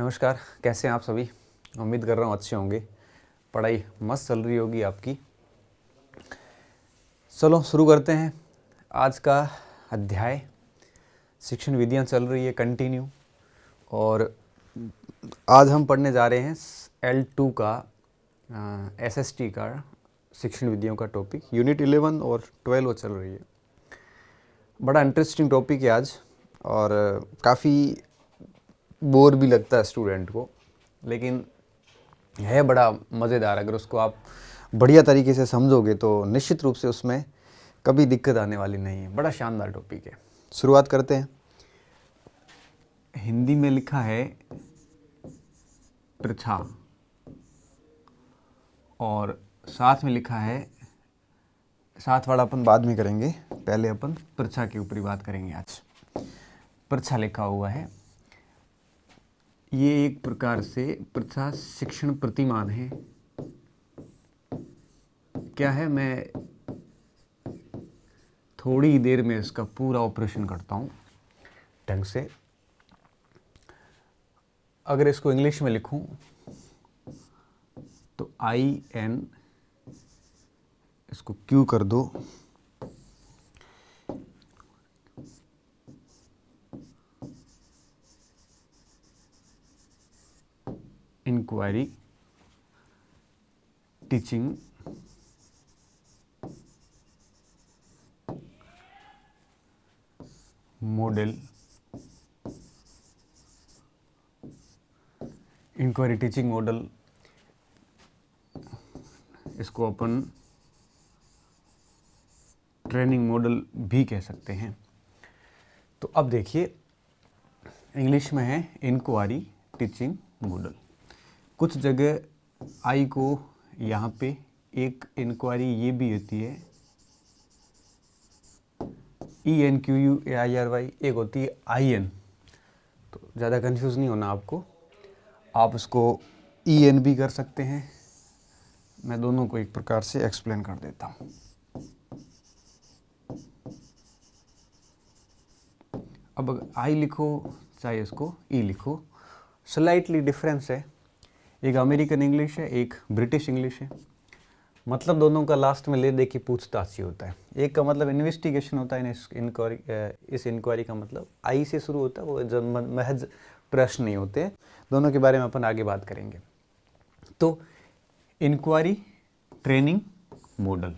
नमस्कार, कैसे हैं आप सभी। उम्मीद कर रहा हूँ अच्छे होंगे। पढ़ाई मस्त चल रही होगी आपकी। चलो शुरू करते हैं आज का अध्याय। शिक्षण विधियाँ चल रही है कंटिन्यू, और आज हम पढ़ने जा रहे हैं L2 का SST का शिक्षण विधियों का टॉपिक। यूनिट 11 और 12 चल रही है। बड़ा इंटरेस्टिंग टॉपिक है आज, और काफ़ी बोर भी लगता है स्टूडेंट को, लेकिन है बड़ा मज़ेदार। अगर उसको आप बढ़िया तरीके से समझोगे तो निश्चित रूप से उसमें कभी दिक्कत आने वाली नहीं है। बड़ा शानदार टॉपिक है। शुरुआत करते हैं। हिंदी में लिखा है प्रथा, और साथ में लिखा है, साथ वाला अपन बाद में करेंगे, पहले अपन प्रथा के ऊपर ही बात करेंगे आज। प्रथा लिखा हुआ है। ये एक प्रकार से प्रथा शिक्षण प्रतिमान है। क्या है, मैं थोड़ी ही देर में इसका पूरा ऑपरेशन करता हूँ ढंग से। अगर इसको इंग्लिश में लिखूं तो IN, इसको Q कर दो, inquiry teaching model. Inquiry teaching model, इसको अपन ट्रेनिंग मॉडल भी कह सकते हैं। तो अब देखिए, इंग्लिश में है इंक्वायरी टीचिंग मॉडल। कुछ जगह आई को यहाँ पे एक इंक्वायरी ये भी होती है ENQUAIRY, एक होती है IN। तो ज़्यादा कंफ्यूज नहीं होना आपको, आप उसको EN भी कर सकते हैं। मैं दोनों को एक प्रकार से एक्सप्लेन कर देता हूँ। अब अगर I लिखो चाहे इसको E लिखो, स्लाइटली डिफरेंस है। एक अमेरिकन इंग्लिश है, एक ब्रिटिश इंग्लिश है। मतलब दोनों का लास्ट में ले दे के पूछताछ ही होता है। एक का मतलब इन्वेस्टिगेशन होता है, इस इंक्वायरी का मतलब आई से शुरू होता है, वो जब महज प्रश्न नहीं होते। दोनों के बारे में अपन आगे बात करेंगे। तो inquiry training model,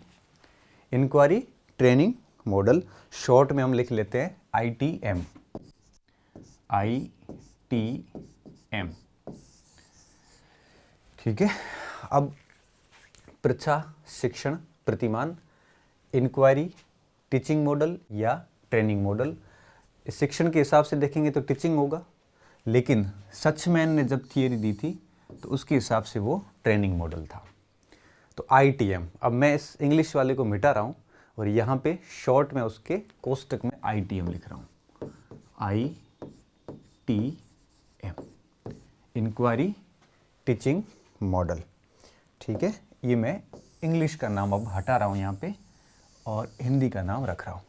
inquiry training model short में हम लिख लेते हैं ITM। ठीक है। अब प्रथा शिक्षण प्रतिमान, इंक्वायरी टीचिंग मॉडल या ट्रेनिंग मॉडल। शिक्षण के हिसाब से देखेंगे तो टीचिंग होगा, लेकिन सचमैन ने जब थियरी दी थी तो उसके हिसाब से वो ट्रेनिंग मॉडल था। तो ITM, अब मैं इस इंग्लिश वाले को मिटा रहा हूँ और यहाँ पे शॉर्ट में उसके कोष्टक में ITM लिख रहा हूँ। ITM, inquiry teaching model. ठीक है, ये मैं इंग्लिश का नाम अब हटा रहा हूँ यहाँ पे और हिंदी का नाम रख रहा हूँ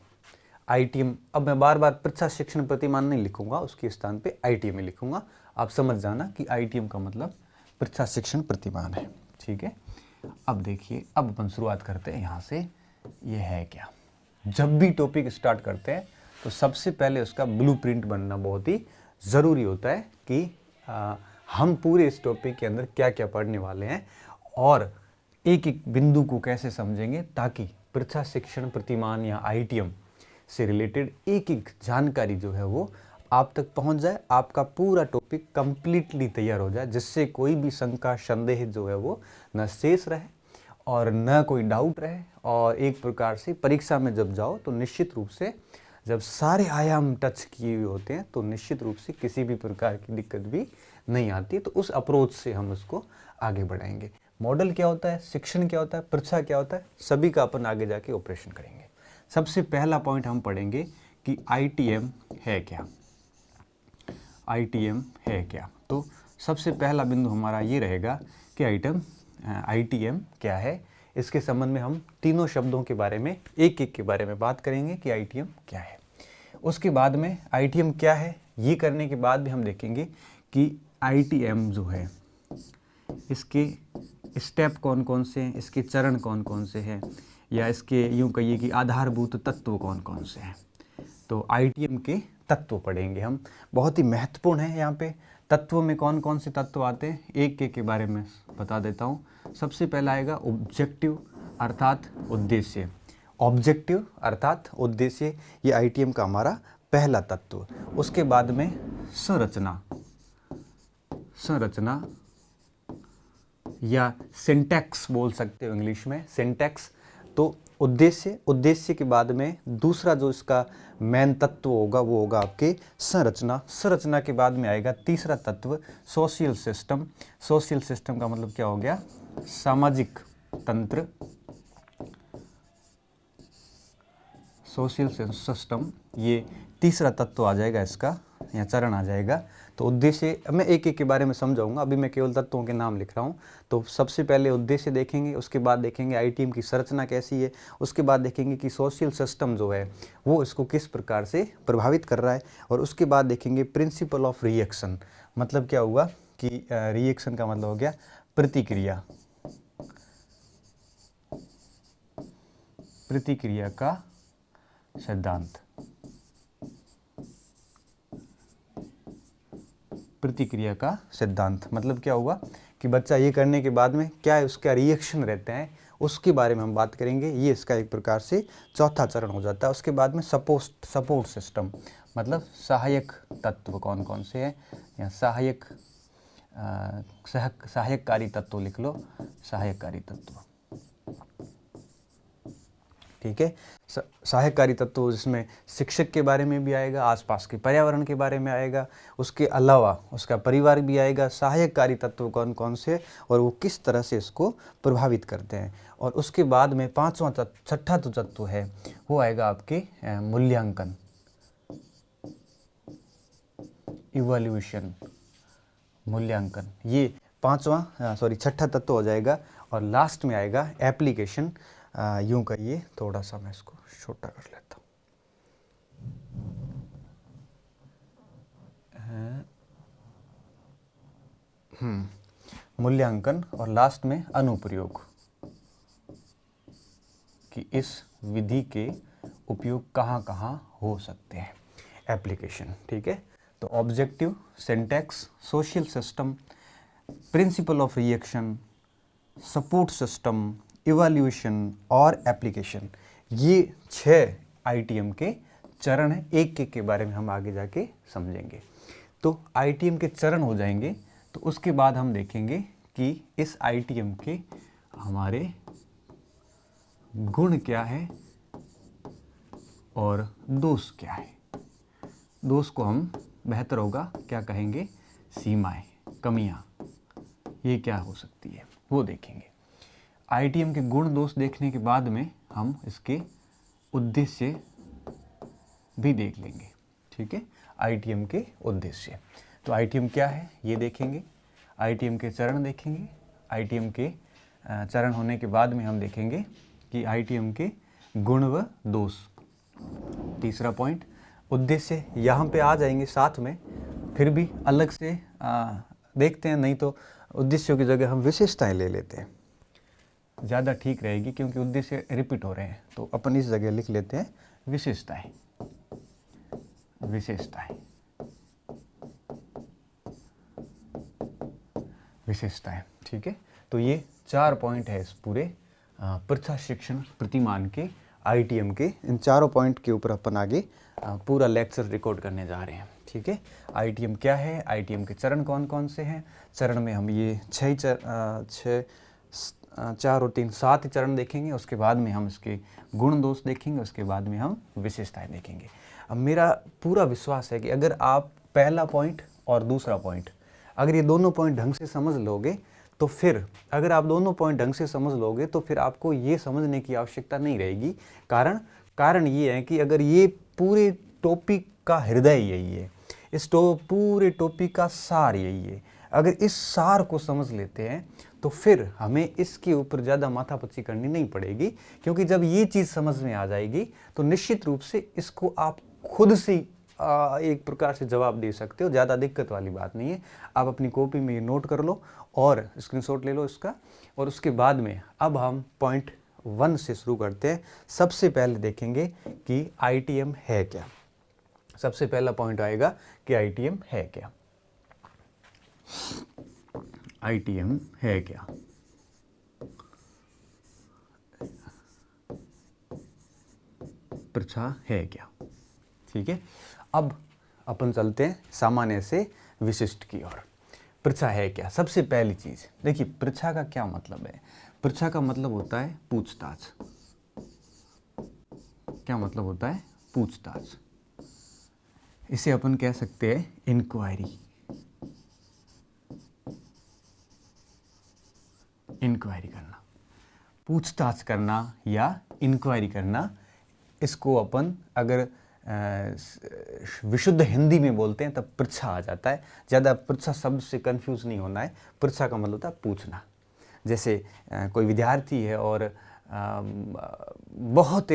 ITM। अब मैं बार बार प्रथा शिक्षण प्रतिमान नहीं लिखूंगा, उसके स्थान पे ITM ही लिखूंगा। आप समझ जाना कि ITM का मतलब प्रथा शिक्षण प्रतिमान है। ठीक है। अब देखिए, अब अपन शुरुआत करते हैं यहाँ से। ये है क्या, जब भी टॉपिक स्टार्ट करते हैं तो सबसे पहले उसका ब्लूप्रिंट बनना बहुत ही ज़रूरी होता है कि हम पूरे इस टॉपिक के अंदर क्या क्या पढ़ने वाले हैं और एक एक बिंदु को कैसे समझेंगे, ताकि प्रथा शिक्षण प्रतिमान या ITM से रिलेटेड एक एक जानकारी जो है वो आप तक पहुंच जाए, आपका पूरा टॉपिक कंप्लीटली तैयार हो जाए, जिससे कोई भी शंका संदेह जो है वो न शेष रहे और न कोई डाउट रहे। और एक प्रकार से परीक्षा में जब जाओ तो निश्चित रूप से जब सारे आयाम टच किए हुए होते हैं तो निश्चित रूप से किसी भी प्रकार की दिक्कत भी नहीं आती। तो उस अप्रोच से हम उसको आगे बढ़ाएंगे। मॉडल क्या होता है, शिक्षण क्या होता है, प्रथा क्या होता है, सभी का अपन आगे जाके ऑपरेशन करेंगे। सबसे पहला पॉइंट हम पढ़ेंगे कि ITM है क्या। ITM है क्या, तो सबसे पहला बिंदु हमारा ये रहेगा कि ITM क्या है। इसके संबंध में हम तीनों शब्दों के बारे में एक एक के बारे में बात करेंगे कि ITM क्या है। उसके बाद में ITM क्या है ये करने के बाद भी हम देखेंगे कि ITM जो है इसके स्टेप कौन कौन से हैं, इसके चरण कौन कौन से हैं, या इसके यूँ कहिए कि आधारभूत तत्व कौन कौन से हैं। तो ITM के तत्व पढ़ेंगे हम, बहुत ही महत्वपूर्ण है। यहाँ पे तत्व में कौन कौन से तत्व आते हैं एक एक के बारे में बता देता हूँ। सबसे पहला आएगा ऑब्जेक्टिव अर्थात उद्देश्य। ऑब्जेक्टिव अर्थात उद्देश्य, ये ITM का हमारा पहला तत्व। उसके बाद में संरचना, संरचना या सिंटैक्स बोल सकते हो इंग्लिश में, सिंटैक्स। तो उद्देश्य, उद्देश्य के बाद में दूसरा जो इसका मेन तत्व होगा वो होगा आपके संरचना। संरचना के बाद में आएगा तीसरा तत्व सोशल सिस्टम। सोशल सिस्टम का मतलब क्या हो गया, सामाजिक तंत्र। सोशल सिस्टम ये तीसरा तत्व आ जाएगा इसका, या चरण आ जाएगा। तो उद्देश्य मैं एक एक के बारे में समझाऊंगा, अभी मैं केवल तत्वों के नाम लिख रहा हूँ। तो सबसे पहले उद्देश्य देखेंगे, उसके बाद देखेंगे ITM की संरचना कैसी है, उसके बाद देखेंगे कि सोशल सिस्टम जो है वो इसको किस प्रकार से प्रभावित कर रहा है, और उसके बाद देखेंगे प्रिंसिपल ऑफ रिएक्शन। मतलब क्या हुआ कि रिएक्शन का मतलब हो गया प्रतिक्रिया, प्रतिक्रिया का सिद्धांत। प्रतिक्रिया का सिद्धांत मतलब क्या हुआ कि बच्चा ये करने के बाद में क्या है उसका रिएक्शन रहते हैं, उसके बारे में हम बात करेंगे। ये इसका एक प्रकार से चौथा चरण हो जाता है। उसके बाद में सपोर्ट सिस्टम मतलब सहायक तत्व कौन कौन से हैं, या सहायककारी तत्व लिख लो, सहायककारी तत्व। ठीक है, सहायकारी तत्व जिसमें शिक्षक के बारे में भी आएगा, आसपास के पर्यावरण के बारे में आएगा, उसके अलावा उसका परिवार भी आएगा। सहायककारी तत्व कौन कौन से और वो किस तरह से इसको प्रभावित करते हैं। और उसके बाद में पांचवा छठा जो तत्व है वो आएगा आपके मूल्यांकन, इवैल्यूएशन, मूल्यांकन। ये छठा तत्व हो जाएगा। और लास्ट में आएगा एप्लीकेशन। यूं कहिए, थोड़ा सा मैं इसको छोटा कर लेता हूँ। मूल्यांकन और लास्ट में अनुप्रयोग, कि इस विधि के उपयोग कहाँ कहाँ हो सकते हैं, एप्लीकेशन। ठीक है, तो objective, syntax, social system, principle of reaction, support system, evaluation और एप्लीकेशन, ये 6 ITM के चरण हैं। एक एक के बारे में हम आगे जाके समझेंगे। तो ITM के चरण हो जाएंगे, तो उसके बाद हम देखेंगे कि इस ITM के हमारे गुण क्या है और दोष क्या है। दोष को हम बेहतर होगा क्या कहेंगे, सीमाएं, कमियां, ये क्या हो सकती है वो देखेंगे। ITM के गुण दोष देखने के बाद में हम इसके उद्देश्य भी देख लेंगे। ठीक है, ITM के उद्देश्य। तो ITM क्या है ये देखेंगे, ITM के चरण देखेंगे। ITM के चरण होने के बाद में हम देखेंगे कि ITM के गुण व दोष। तीसरा पॉइंट उद्देश्य, यहाँ पे आ जाएंगे साथ में, फिर भी अलग से देखते हैं, नहीं तो उद्देश्यों की जगह हम विशेषताएं ले लेते हैं, ज़्यादा ठीक रहेगी, क्योंकि उद्देश्य रिपीट हो रहे हैं। तो अपन इस जगह लिख लेते हैं विशेषताएं, विशेषताएं, विशेषताएं। ठीक है, तो ये 4 पॉइंट है इस पूरे प्रथा शिक्षण प्रतिमान के ITM के। इन चारों पॉइंट के ऊपर अपन आगे पूरा लेक्चर रिकॉर्ड करने जा रहे हैं। ठीक है, ITM क्या है, ITM के चरण कौन कौन से हैं। चरण में हम ये 4 और 3 7 चरण देखेंगे। उसके बाद में हम इसके गुण दोष देखेंगे, उसके बाद में हम विशेषताएं देखेंगे। अब मेरा पूरा विश्वास है कि अगर आप पहला पॉइंट और दूसरा पॉइंट, अगर ये दोनों पॉइंट ढंग से समझ लोगे, तो फिर अगर आप दोनों पॉइंट ढंग से समझ लोगे तो फिर आपको ये समझने की आवश्यकता नहीं रहेगी। कारण ये है कि अगर ये पूरे टॉपिक का हृदय यही है, इस पूरे टॉपिक का सार यही है, अगर इस सार को समझ लेते हैं तो फिर हमें इसके ऊपर ज़्यादा माथापच्ची करनी नहीं पड़ेगी। क्योंकि जब ये चीज़ समझ में आ जाएगी तो निश्चित रूप से इसको आप खुद से एक प्रकार से जवाब दे सकते हो, ज़्यादा दिक्कत वाली बात नहीं है। आप अपनी कॉपी में ये नोट कर लो और स्क्रीनशॉट ले लो इसका। और उसके बाद में अब हम पॉइंट 1 से शुरू करते हैं। सबसे पहले देखेंगे कि ITM है क्या। सबसे पहला पॉइंट आएगा कि ITM है क्या। ITM है क्या। प्रच्छा है क्या। ठीक है, अब अपन चलते हैं सामान्य से विशिष्ट की ओर। प्रच्छा है क्या। सबसे पहली चीज देखिए, प्रच्छा का क्या मतलब है। प्रच्छा का मतलब होता है पूछताछ। क्या मतलब होता है? पूछताछ। इसे अपन कह सकते हैं इंक्वायरी। इंक्वायरी करना, पूछताछ करना या इंक्वायरी करना, इसको अपन अगर विशुद्ध हिंदी में बोलते हैं तब प्रच्छा आ जाता है। ज़्यादा प्रच्छा शब्द से कंफ्यूज नहीं होना है। प्रच्छा का मतलब होता है पूछना। जैसे कोई विद्यार्थी है और बहुत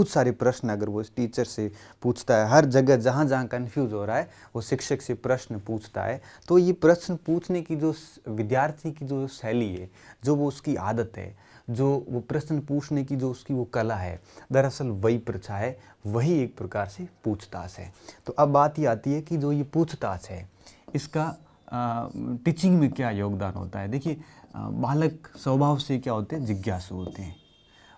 सारे प्रश्न अगर वो टीचर से पूछता है, हर जगह जहाँ जहाँ कंफ्यूज हो रहा है वो शिक्षक से प्रश्न पूछता है, तो ये प्रश्न पूछने की जो विद्यार्थी की जो शैली है, जो वो उसकी आदत है, जो वो प्रश्न पूछने की जो उसकी वो कला है, दरअसल वही प्रच्छा है, वही एक प्रकार से पूछताछ है। तो अब बात ये आती है कि जो ये पूछताछ है इसका टीचिंग में क्या योगदान होता है। देखिए, बालक स्वभाव से क्या होते हैं? जिज्ञासु होते हैं।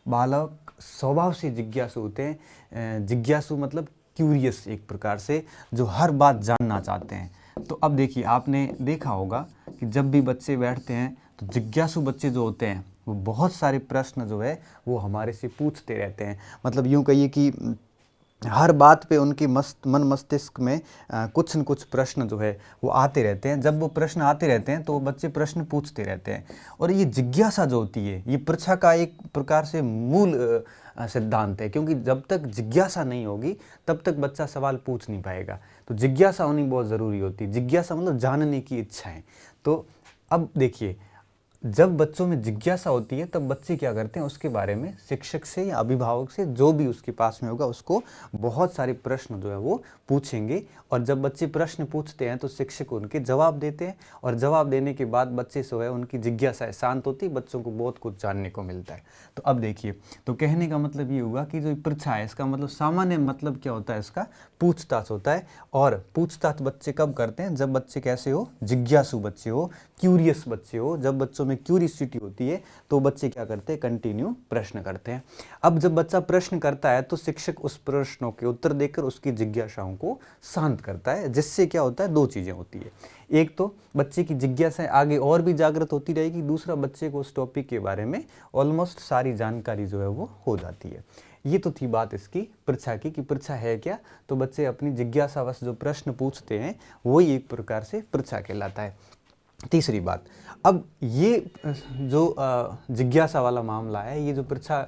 बालक स्वभाव से जिज्ञासु होते हैं। जिज्ञासु मतलब क्यूरियस, एक प्रकार से जो हर बात जानना चाहते हैं। तो अब देखिए, आपने देखा होगा कि जब भी बच्चे बैठते हैं तो जिज्ञासु बच्चे जो होते हैं वो बहुत सारे प्रश्न जो है वो हमारे से पूछते रहते हैं। मतलब यूँ कहिए कि हर बात पे उनके मन मस्तिष्क में कुछ न कुछ प्रश्न जो है वो आते रहते हैं। जब वो प्रश्न आते रहते हैं तो वो बच्चे प्रश्न पूछते रहते हैं। और ये जिज्ञासा जो होती है ये प्रच्छा का एक प्रकार से मूल सिद्धांत है, क्योंकि जब तक जिज्ञासा नहीं होगी तब तक बच्चा सवाल पूछ नहीं पाएगा। तो जिज्ञासा होनी बहुत ज़रूरी होती है। जिज्ञासा मतलब जानने की इच्छाएं। तो अब देखिए, जब बच्चों में जिज्ञासा होती है तब बच्चे क्या करते हैं, उसके बारे में शिक्षक से या अभिभावक से, जो भी उसके पास में होगा, उसको बहुत सारे प्रश्न जो है वो पूछेंगे। और जब बच्चे प्रश्न पूछते हैं तो शिक्षक उनके जवाब देते हैं, और जवाब देने के बाद बच्चे जो है उनकी जिज्ञासा शांत होती है, बच्चों को बहुत कुछ जानने को मिलता है। तो अब देखिए, तो कहने का मतलब ये हुआ कि जो प्रच्छा है इसका मतलब सामान्य मतलब क्या होता है, इसका पूछताछ होता है। और पूछताछ बच्चे कब करते हैं? जब बच्चे कैसे हो? जिज्ञासु बच्चे हो, क्यूरियस बच्चे हो। जब बच्चों में क्यूरियोसिटी होती है तो बच्चे क्या करते हैं? कंटिन्यू प्रश्न करते हैं। अब जब बच्चा प्रश्न करता है तो शिक्षक उस प्रश्नों के उत्तर देकर उसकी जिज्ञासाओं को शांत करता है, जिससे क्या होता है? दो चीजें होती है। एक तो बच्चे की जिज्ञासा आगे और भी जागृत होती रहेगी, दूसरा बच्चे को उस टॉपिक के बारे में ऑलमोस्ट सारी जानकारी जो है वो हो जाती है। ये तो थी बात इसकी प्रच्छा की, कि प्रच्छा है क्या। तो बच्चे अपनी जिज्ञासावश जो प्रश्न पूछते हैं वही एक प्रकार से प्रच्छा कहलाता है। तीसरी बात, अब ये जो जिज्ञासा वाला मामला है, ये जो प्रच्छा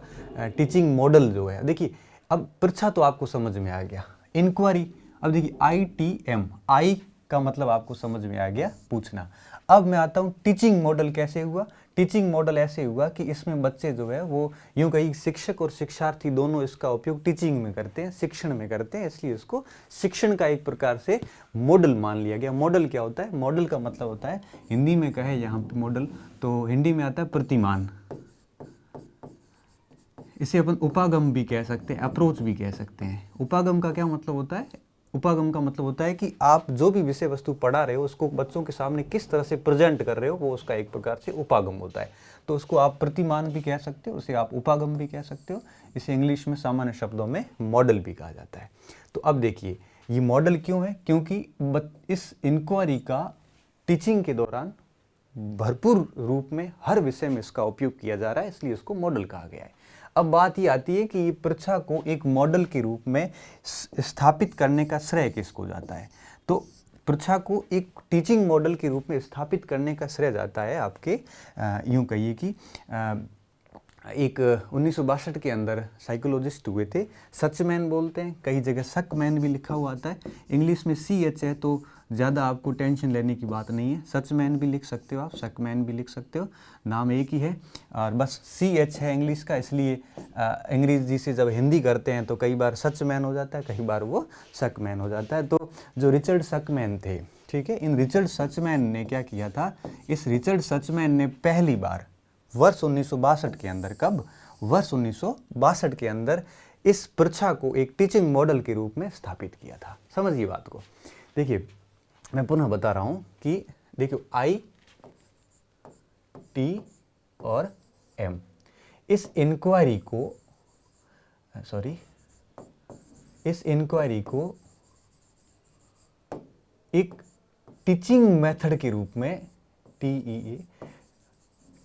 टीचिंग मॉडल जो है, देखिए अब प्रच्छा तो आपको समझ में आ गया। इंक्वायरी, अब देखिए ITM, आई का मतलब आपको समझ में आ गया, पूछना। अब मैं आता हूँ टीचिंग मॉडल कैसे हुआ। टीचिंग मॉडल ऐसे हुआ कि इसमें बच्चे जो है वो यूँ कहीं शिक्षक और शिक्षार्थी दोनों इसका उपयोग टीचिंग में करते हैं, शिक्षण में करते हैं, इसलिए इसको शिक्षण का एक प्रकार से मॉडल मान लिया गया। मॉडल क्या होता है? मॉडल का मतलब होता है, हिंदी में कहे यहाँ पे मॉडल, तो हिंदी में आता है प्रतिमान। इसे अपन उपागम भी कह सकते हैं, अप्रोच भी कह सकते हैं। उपागम का क्या मतलब होता है? उपागम का मतलब होता है कि आप जो भी विषय वस्तु पढ़ा रहे हो उसको बच्चों के सामने किस तरह से प्रेजेंट कर रहे हो, वो उसका एक प्रकार से उपागम होता है। तो उसको आप प्रतिमान भी कह सकते हो, उसे आप उपागम भी कह सकते हो। इसे इंग्लिश में सामान्य शब्दों में मॉडल भी कहा जाता है। तो अब देखिए, ये मॉडल क्यों है? क्योंकि इस इंक्वायरी का टीचिंग के दौरान भरपूर रूप में हर विषय में इसका उपयोग किया जा रहा है, इसलिए इसको मॉडल कहा गया है। अब बात ये आती है कि ये प्रच्छा को एक मॉडल के रूप में स्थापित करने का श्रेय किसको जाता है? तो प्रच्छा को एक टीचिंग मॉडल के रूप में स्थापित करने का श्रेय जाता है आपके, यूँ कहिए कि एक 1962 के अंदर साइकोलॉजिस्ट हुए थे, सचमैन बोलते हैं, कई जगह सकमैन भी लिखा हुआ आता है। इंग्लिश में CH है तो ज़्यादा आपको टेंशन लेने की बात नहीं है। सचमैन भी लिख सकते हो आप, शकमैन भी लिख सकते हो, नाम एक ही है। और बस CH है इंग्लिश का, इसलिए अंग्रेजी से जब हिंदी करते हैं तो कई बार सचमैन हो जाता है, कई बार वो शकमैन हो जाता है। तो जो रिचर्ड शकमैन थे, ठीक है, इन रिचर्ड सचमैन ने क्या किया था, इस रिचर्ड सचमैन ने पहली बार वर्ष 1962 के अंदर, कब, वर्ष 1962 के अंदर इस प्रथा को एक टीचिंग मॉडल के रूप में स्थापित किया था। समझिए बात को। देखिए मैं पुनः बता रहा हूं कि देखिए IT और M, इस इंक्वायरी को एक टीचिंग मेथड के रूप में, TEA,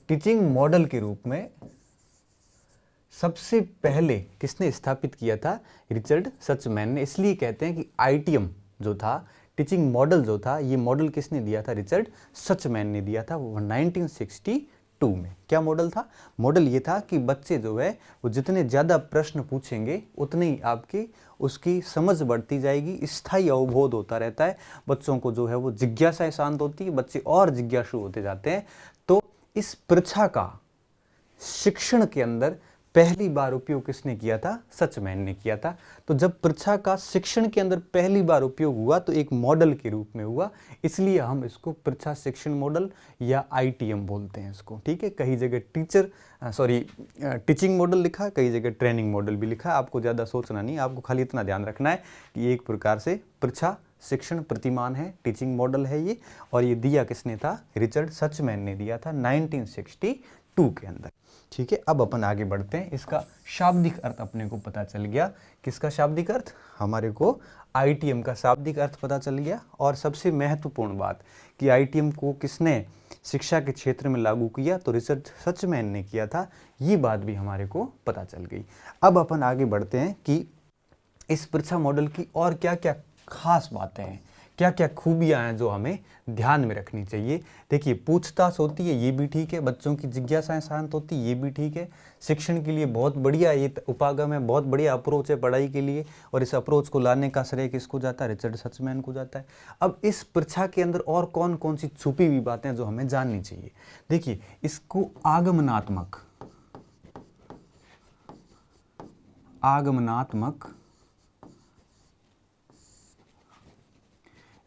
टीचिंग मॉडल के रूप में सबसे पहले किसने स्थापित किया था, रिचर्ड सचमैन ने। इसलिए कहते हैं कि ITM जो था, टीचिंग मॉडल जो था, ये मॉडल किसने दिया था, रिचर्ड सचमैन ने दिया था, वो 1962 में। क्या मॉडल था, मॉडल ये था कि बच्चे जो है वो जितने ज़्यादा प्रश्न पूछेंगे उतने ही आपकी उसकी समझ बढ़ती जाएगी, स्थायी अवबोध होता रहता है, बच्चों को जो है वो जिज्ञासा शांत होती है, बच्चे और जिज्ञासु होते जाते हैं। तो इस प्रथा का शिक्षण के अंदर पहली बार उपयोग किसने किया था, सचमैन ने किया था। तो जब प्रथा का शिक्षण के अंदर पहली बार उपयोग हुआ तो एक मॉडल के रूप में हुआ, इसलिए हम इसको प्रथा शिक्षण मॉडल या ITM बोलते हैं इसको, ठीक है। कई जगह टीचिंग मॉडल लिखा, कई जगह ट्रेनिंग मॉडल भी लिखा। आपको ज़्यादा सोचना नहीं, आपको खाली इतना ध्यान रखना है कि एक प्रकार से प्रथा शिक्षण प्रतिमान है, टीचिंग मॉडल है ये, और ये दिया किसने था, रिचर्ड सचमैन ने दिया था 1962 के अंदर, ठीक है। अब अपन आगे बढ़ते हैं। इसका शाब्दिक अर्थ अपने को पता चल गया। किसका शाब्दिक अर्थ, हमारे को ITM का शाब्दिक अर्थ पता चल गया। और सबसे महत्वपूर्ण बात कि ITM को किसने शिक्षा के क्षेत्र में लागू किया, तो रिचर्ड सचमैन ने किया था, ये बात भी हमारे को पता चल गई। अब अपन आगे बढ़ते हैं कि इस प्रथा मॉडल की और क्या क्या खास बातें हैं, क्या क्या खूबियां हैं जो हमें ध्यान में रखनी चाहिए। देखिए पूछताछ होती है, ये भी ठीक है, बच्चों की जिज्ञासाएं शांत होती है, ये भी ठीक है, शिक्षण के लिए बहुत बढ़िया ये उपागम है, बहुत बढ़िया अप्रोच है पढ़ाई के लिए, और इस अप्रोच को लाने का श्रेय किसको जाता है, रिचर्ड सचमैन को जाता है। अब इस प्रथा के अंदर और कौन कौन सी छुपी हुई बातें जो हमें जाननी चाहिए। देखिए इसको आगमनात्मक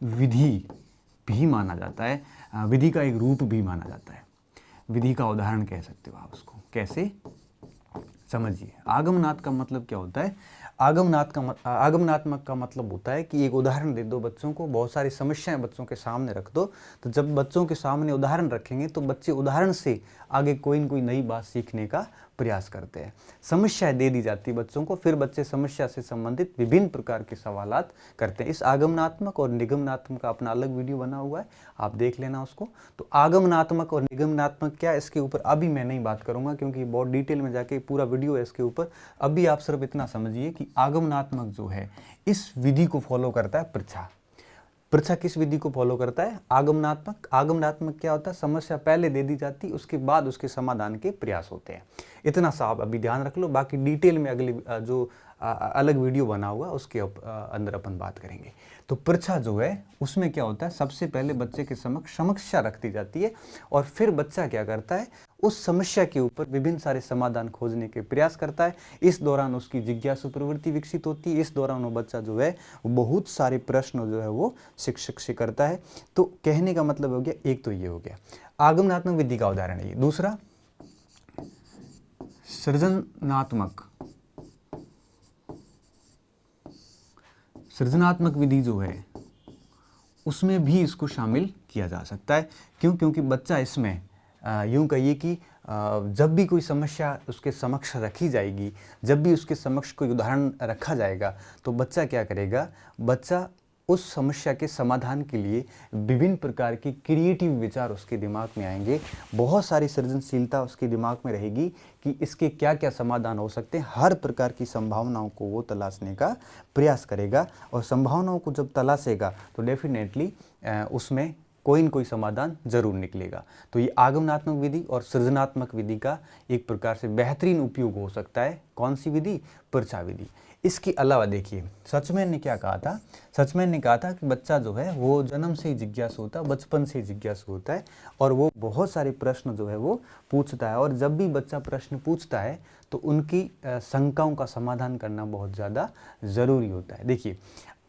विधि भी माना जाता है, विधि का एक रूप भी माना जाता है, विधि का उदाहरण कह सकते हो आप उसको। कैसे, समझिए। आगमनात्मक का मतलब क्या होता है, आगमनात्मक का मतलब होता है कि एक उदाहरण दे दो बच्चों को, बहुत सारी समस्याएं बच्चों के सामने रख दो, तो जब बच्चों के सामने उदाहरण रखेंगे तो बच्चे उदाहरण से आगे कोई न कोई नई बात सीखने का प्रयास करते हैं। समस्याएं दे दी जाती है बच्चों को, फिर बच्चे समस्या से संबंधित विभिन्न प्रकार के सवालात करते हैं। इस आगमनात्मक और निगमनात्मक का अपना अलग वीडियो बना हुआ है, आप देख लेना उसको। तो आगमनात्मक और निगमनात्मक क्या, इसके ऊपर अभी मैं नहीं बात करूंगा क्योंकि बहुत डिटेल में जाके पूरा वीडियो है इसके ऊपर। अभी आप सिर्फ इतना समझिए कि आगमनात्मक जो है इस विधि को फॉलो करता है प्रथा। प्रथा किस विधि को फॉलो करता है, आगमनात्मक क्या होता है, समस्या पहले दे दी जाती, उसके बाद उसके समाधान के प्रयास होते हैं। इतना सा आप अभी ध्यान रख लो, बाकी डिटेल में अगले जो अलग वीडियो बना हुआ उसके अंदर अपन बात करेंगे। तो प्रथा जो है उसमें क्या होता है, सबसे पहले बच्चे के समक्ष समस्या रखती जाती है और फिर बच्चा क्या करता है, उस समस्या के ऊपर विभिन्न सारे समाधान खोजने के प्रयास करता है। इस दौरान उसकी जिज्ञासु प्रवृत्ति विकसित होती है, इस दौरान वो बच्चा जो है बहुत सारे प्रश्न जो है वो शिक्षक से करता है। तो कहने का मतलब हो गया, एक तो ये हो गया आगमनात्मक विधि का उदाहरण है ये। दूसरा सृजनात्मक विधि जो है उसमें भी इसको शामिल किया जा सकता है। क्यों, क्योंकि बच्चा इसमें यूं कहिए कि जब भी कोई समस्या उसके समक्ष रखी जाएगी, जब भी उसके समक्ष कोई उदाहरण रखा जाएगा, तो बच्चा क्या करेगा, बच्चा उस समस्या के समाधान के लिए विभिन्न प्रकार के क्रिएटिव विचार उसके दिमाग में आएंगे, बहुत सारी सृजनशीलता उसके दिमाग में रहेगी कि इसके क्या क्या समाधान हो सकते हैं। हर प्रकार की संभावनाओं को वो तलाशने का प्रयास करेगा और संभावनाओं को जब तलाशेगा तो डेफिनेटली उसमें कोई न कोई समाधान जरूर निकलेगा। तो ये आगमनात्मक विधि और सृजनात्मक विधि का एक प्रकार से बेहतरीन उपयोग हो सकता है। कौन सी विधि? पर्चा विधि। इसके अलावा देखिए सचमैन ने क्या कहा था? सचमैन ने कहा था कि बच्चा जो है वो जन्म से ही जिज्ञासु होता है, बचपन से ही जिज्ञासु होता है और वो बहुत सारे प्रश्न जो है वो पूछता है, और जब भी बच्चा प्रश्न पूछता है तो उनकी शंकाओं का समाधान करना बहुत ज़्यादा ज़रूरी होता है। देखिए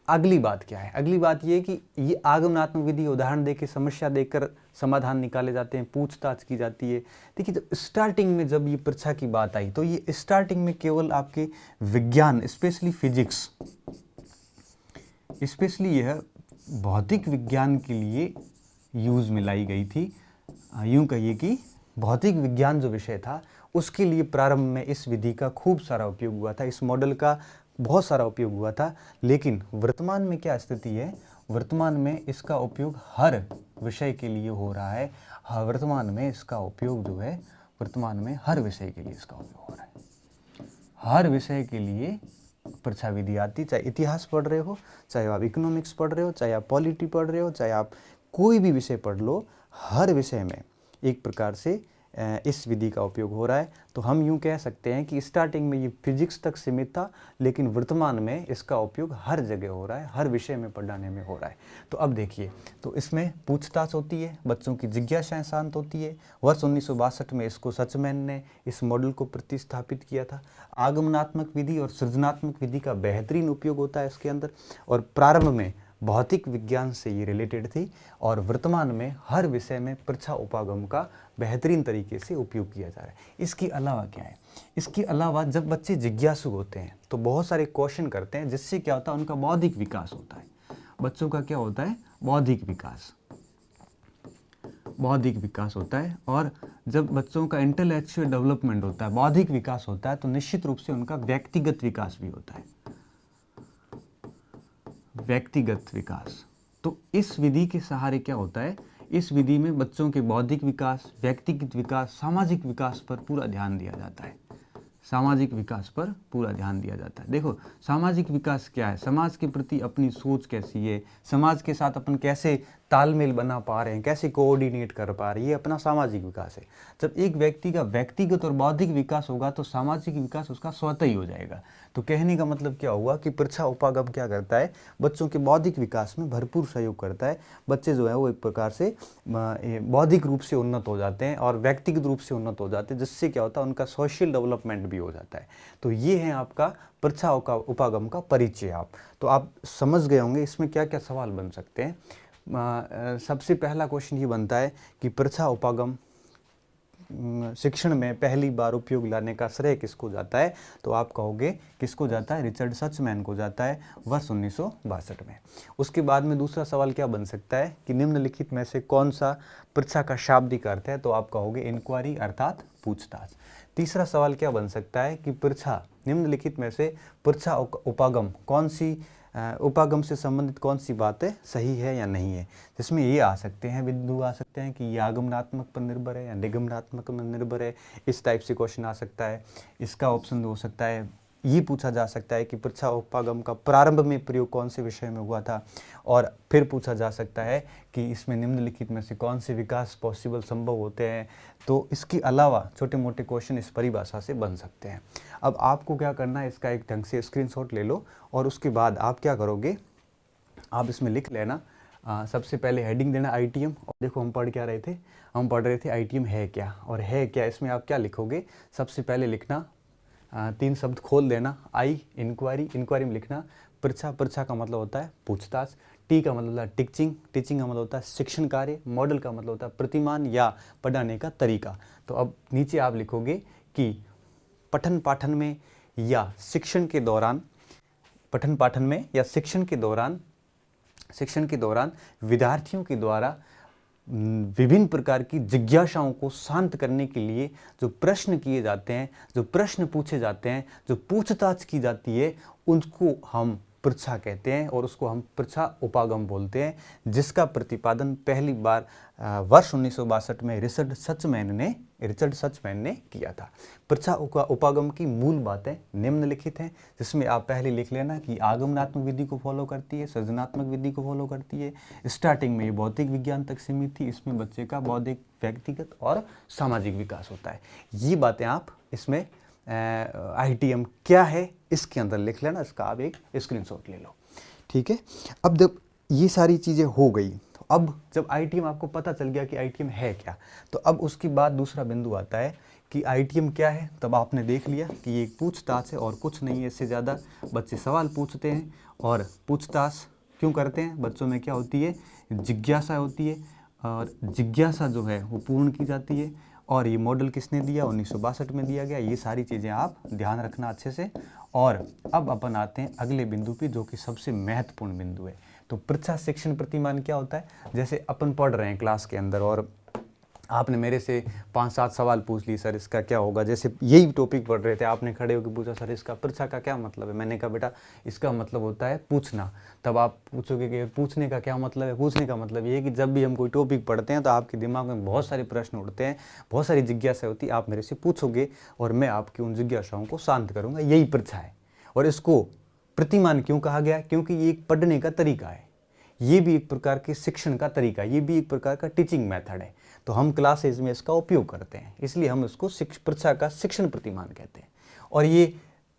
अगली बात क्या है? अगली बात ये कि ये आगमनात्मक विधि उदाहरण देकर, समस्या देकर समाधान निकाले जाते हैं, पूछताछ की जाती है। देखिए जब स्टार्टिंग में जब ये परीक्षा की बात आई तो ये स्टार्टिंग में केवल आपके विज्ञान, स्पेशली फिजिक्स, स्पेशली यह भौतिक विज्ञान के लिए यूज़ में लाई गई थी। यूँ कहिए कि भौतिक विज्ञान जो विषय था उसके लिए प्रारंभ में इस विधि का खूब सारा उपयोग हुआ था, इस मॉडल का बहुत सारा उपयोग हुआ था। लेकिन वर्तमान में क्या स्थिति है? वर्तमान में इसका उपयोग हर विषय के लिए हो रहा है। वर्तमान में इसका उपयोग जो है, वर्तमान में हर विषय के लिए इसका उपयोग हो रहा है। हर विषय के लिए परीक्षा विधि आती, चाहे इतिहास पढ़ रहे हो, चाहे आप इकोनॉमिक्स पढ़ रहे हो, चाहे आप पॉलिटी पढ़ रहे हो, चाहे आप कोई भी विषय पढ़ लो, हर विषय में एक प्रकार से इस विधि का उपयोग हो रहा है। तो हम यूँ कह सकते हैं कि स्टार्टिंग में ये फिजिक्स तक सीमित था, लेकिन वर्तमान में इसका उपयोग हर जगह हो रहा है, हर विषय में पढ़ाने में हो रहा है। तो अब देखिए, तो इसमें पूछताछ होती है, बच्चों की जिज्ञासाएं शांत होती है। वर्ष 1962 में इसको सचमैन ने इस मॉडल को प्रतिस्थापित किया था। आगमनात्मक विधि और सृजनात्मक विधि का बेहतरीन उपयोग होता है इसके अंदर, और प्रारंभ में भौतिक विज्ञान से ये रिलेटेड थी, और वर्तमान में हर विषय में परीक्षा उपागम का बेहतरीन तरीके से उपयोग किया जा रहा है। इसके अलावा क्या है? इसके अलावा जब बच्चे जिज्ञासु होते हैं तो बहुत सारे क्वेश्चन करते हैं, जिससे क्या होता है? उनका बौद्धिक विकास होता है। बच्चों का क्या होता है? बौद्धिक विकास, बौद्धिक विकास होता है। और जब बच्चों का इंटेलेक्चुअल डेवलपमेंट होता है, बौद्धिक विकास होता है, तो निश्चित रूप से उनका व्यक्तिगत विकास भी होता है, व्यक्तिगत विकास। तो इस विधि के सहारे क्या होता है? इस विधि में बच्चों के बौद्धिक विकास, व्यक्तिगत विकास, सामाजिक विकास पर पूरा ध्यान दिया जाता है। सामाजिक विकास पर पूरा ध्यान दिया जाता है। देखो सामाजिक विकास क्या है? समाज के प्रति अपनी सोच कैसी है, समाज के साथ अपन कैसे तालमेल बना पा रहे हैं, कैसे कोऑर्डिनेट कर पा रहे हैं, ये अपना सामाजिक विकास है। जब एक व्यक्ति का व्यक्तिगत और बौद्धिक विकास होगा तो सामाजिक विकास उसका स्वतः ही हो जाएगा। तो कहने का मतलब क्या हुआ कि परीक्षा उपागम क्या करता है? बच्चों के बौद्धिक विकास में भरपूर सहयोग करता है। बच्चे जो है वो एक प्रकार से बौद्धिक रूप से उन्नत हो जाते हैं और व्यक्तिगत रूप से उन्नत हो जाते हैं, जिससे क्या होता है? उनका सोशल डेवलपमेंट भी हो जाता है। तो ये है आपका परीक्षा उपागम का परिचय। तो आप समझ गए होंगे इसमें क्या क्या सवाल बन सकते हैं। सबसे पहला क्वेश्चन ये बनता है कि परीक्षा उपागम शिक्षण में पहली बार उपयोग लाने का श्रेय किसको जाता है? तो आप कहोगे किसको जाता है? रिचर्ड सचमैन को जाता है वर्ष 1962 में। उसके बाद में दूसरा सवाल क्या बन सकता है कि निम्नलिखित में से कौन सा परीक्षा का शाब्दिक अर्थ है? तो आप कहोगे इंक्वायरी अर्थात पूछताछ। तीसरा सवाल क्या बन सकता है कि परीक्षा, निम्नलिखित में से परीक्षा उपागम कौन सी, उपागम से संबंधित कौन सी बातें सही है या नहीं है? जिसमें ये आ सकते हैं, बिंदु आ सकते हैं कि ये आगमनात्मक पर निर्भर है या निगमनात्मक पर निर्भर है। इस टाइप से क्वेश्चन आ सकता है। इसका ऑप्शन हो सकता है, ये पूछा जा सकता है कि परीक्षा उपागम का प्रारंभ में प्रयोग कौन से विषय में हुआ था, और फिर पूछा जा सकता है कि इसमें निम्नलिखित में से कौन से विकास पॉसिबल संभव होते हैं। तो इसके अलावा छोटे मोटे क्वेश्चन इस परिभाषा से बन सकते हैं। अब आपको क्या करना है, इसका एक ढंग से स्क्रीनशॉट ले लो और उसके बाद आप क्या करोगे, आप इसमें लिख लेना। सबसे पहले हेडिंग देना आईटीएम। और देखो हम पढ़ क्या रहे थे? हम पढ़ रहे थे आईटीएम है क्या, और है क्या इसमें आप क्या लिखोगे? सबसे पहले लिखना 3 शब्द खोल देना। आई इंक्वायरी, इंक्वायरी में लिखना परीक्षा, परीक्षा का मतलब होता है पूछताछ। टी का मतलब होता है टीचिंग, टीचिंग का मतलब होता है शिक्षण कार्य। मॉडल का मतलब होता है प्रतिमान या पढ़ाने का तरीका। तो अब नीचे आप लिखोगे कि पठन पाठन में या शिक्षण के दौरान, पठन पाठन में या शिक्षण के दौरान विद्यार्थियों के द्वारा विभिन्न प्रकार की जिज्ञासाओं को शांत करने के लिए जो प्रश्न किए जाते हैं, जो प्रश्न पूछे जाते हैं, जो पूछताछ की जाती है, उनको हम पृच्छा कहते हैं और उसको हम पृच्छा उपागम बोलते हैं, जिसका प्रतिपादन पहली बार वर्ष 1962 में रिचर्ड सचमैन ने किया था। पृच्छा उपागम की मूल बातें निम्नलिखित हैं, जिसमें आप पहले लिख लेना कि आगमनात्मक विधि को फॉलो करती है, सृजनात्मक विधि को फॉलो करती है। स्टार्टिंग में ये भौतिक विज्ञान तक सीमित थी, इसमें बच्चे का बौद्धिक, व्यक्तिगत और सामाजिक विकास होता है। ये बातें आप इसमें ITM क्या है इसके अंदर लिख लेना, इसका आप एक स्क्रीनशॉट ले लो, ठीक है। अब जब ये सारी चीज़ें हो गई, तो अब जब ITM आपको पता चल गया कि ITM है क्या, तो अब उसके बाद दूसरा बिंदु आता है कि ITM क्या है। तब आपने देख लिया कि ये एक पूछताछ है और कुछ नहीं है, इससे ज़्यादा बच्चे सवाल पूछते हैं। और पूछताछ क्यों करते हैं? बच्चों में क्या होती है? जिज्ञासा होती है, और जिज्ञासा जो है वो पूर्ण की जाती है। और ये मॉडल किसने दिया? 1962 में दिया गया। ये सारी चीज़ें आप ध्यान रखना अच्छे से। और अब अपन आते हैं अगले बिंदु पे, जो कि सबसे महत्वपूर्ण बिंदु है। तो पृच्छा शिक्षण प्रतिमान क्या होता है? जैसे अपन पढ़ रहे हैं क्लास के अंदर और आपने मेरे से 5-7 सवाल पूछ लिए, सर इसका क्या होगा। जैसे यही टॉपिक पढ़ रहे थे, आपने खड़े होकर पूछा, सर इसका पृच्छा का क्या मतलब है? मैंने कहा बेटा इसका मतलब होता है पूछना। तब आप पूछोगे कि पूछने का क्या मतलब है? पूछने का मतलब ये है कि जब भी हम कोई टॉपिक पढ़ते हैं तो आपके दिमाग में बहुत सारे प्रश्न उठते हैं, बहुत सारी जिज्ञासा होती है, आप मेरे से पूछोगे और मैं आपकी उन जिज्ञासाओं को शांत करूँगा। यही पृच्छा है। और इसको प्रतिमान क्यों कहा गया? क्योंकि ये एक पढ़ने का तरीका है, ये भी एक प्रकार के शिक्षण का तरीका है, ये भी एक प्रकार का टीचिंग मेथड है। तो हम क्लासेज में इसका उपयोग करते हैं, इसलिए हम इसको पृच्छा का शिक्षण प्रतिमान कहते हैं। और ये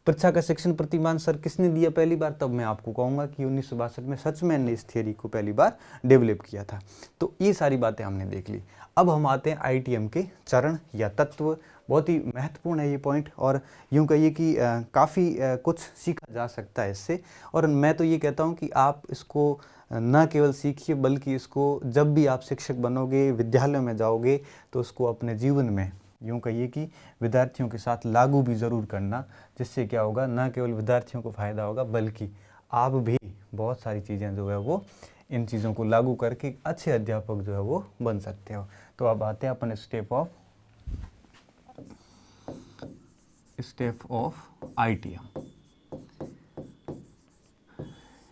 पृच्छा का शिक्षण प्रतिमान सर किसने दिया पहली बार? तब मैं आपको कहूँगा कि 1962 में सचमैन ने इस थियरी को पहली बार डेवलप किया था। तो ये सारी बातें हमने देख ली। अब हम आते हैं ITM के चरण या तत्व। बहुत ही महत्वपूर्ण है ये पॉइंट, और यूँ कहिए कि काफ़ी कुछ सीखा जा सकता है इससे। और मैं तो ये कहता हूँ कि आप इसको न केवल सीखिए, बल्कि इसको जब भी आप शिक्षक बनोगे, विद्यालय में जाओगे, तो उसको अपने जीवन में यूँ कहिए कि विद्यार्थियों के साथ लागू भी ज़रूर करना। जिससे क्या होगा? न केवल विद्यार्थियों को फ़ायदा होगा, बल्कि आप भी बहुत सारी चीज़ें जो है वो इन चीज़ों को लागू करके अच्छे अध्यापक जो है वो बन सकते हो। तो अब आते हैं अपन स्टेप ऑफ ITM,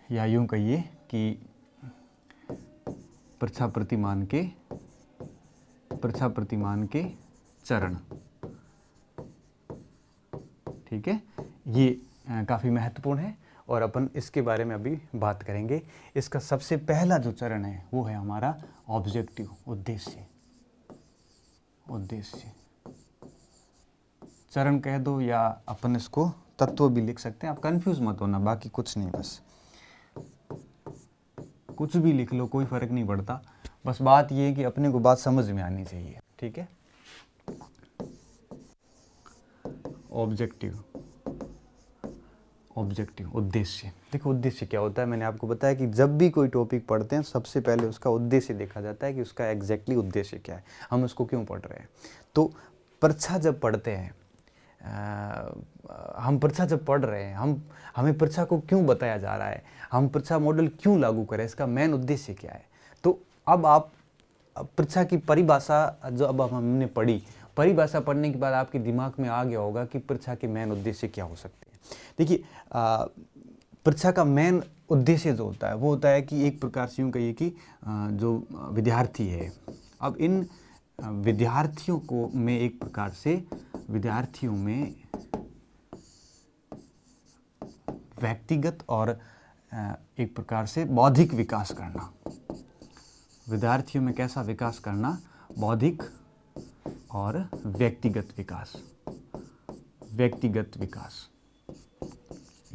या यूँ कहिए कि पृच्छा प्रतिमान के चरण, ठीक है। ये काफ़ी महत्वपूर्ण है और अपन इसके बारे में अभी बात करेंगे। इसका सबसे पहला जो चरण है वो है हमारा ऑब्जेक्टिव, उद्देश्य। चरण कह दो या अपन इसको तत्व भी लिख सकते हैं, आप कंफ्यूज मत होना, बाकी कुछ नहीं, बस कुछ भी लिख लो, कोई फर्क नहीं पड़ता। बस बात ये है कि अपने को बात समझ में आनी चाहिए, ठीक है। ऑब्जेक्टिव, उद्देश्य। देखो उद्देश्य क्या होता है, मैंने आपको बताया कि जब भी कोई टॉपिक पढ़ते हैं सबसे पहले उसका उद्देश्य देखा जाता है कि उसका एग्जैक्टली उद्देश्य क्या है, हम उसको क्यों पढ़ रहे हैं। तो परीक्षा जब पढ़ते हैं, हम परीक्षा जब पढ़ रहे हैं, हमें परीक्षा को क्यों बताया जा रहा है, हम परीक्षा मॉडल क्यों लागू करें, इसका मेन उद्देश्य क्या है। तो अब आप परीक्षा की परिभाषा जो अब हमने पढ़ी, परिभाषा पढ़ने के बाद आपके दिमाग में आ गया होगा कि परीक्षा के मेन उद्देश्य क्या हो सकते हैं। देखिए परीक्षा का मेन उद्देश्य जो होता है वो होता है कि एक प्रकार से यूँ कहिए कि जो विद्यार्थी है, अब इन विद्यार्थियों को में एक प्रकार से विद्यार्थियों में व्यक्तिगत और एक प्रकार से बौद्धिक विकास करना। विद्यार्थियों में कैसा विकास करना? बौद्धिक और व्यक्तिगत विकास।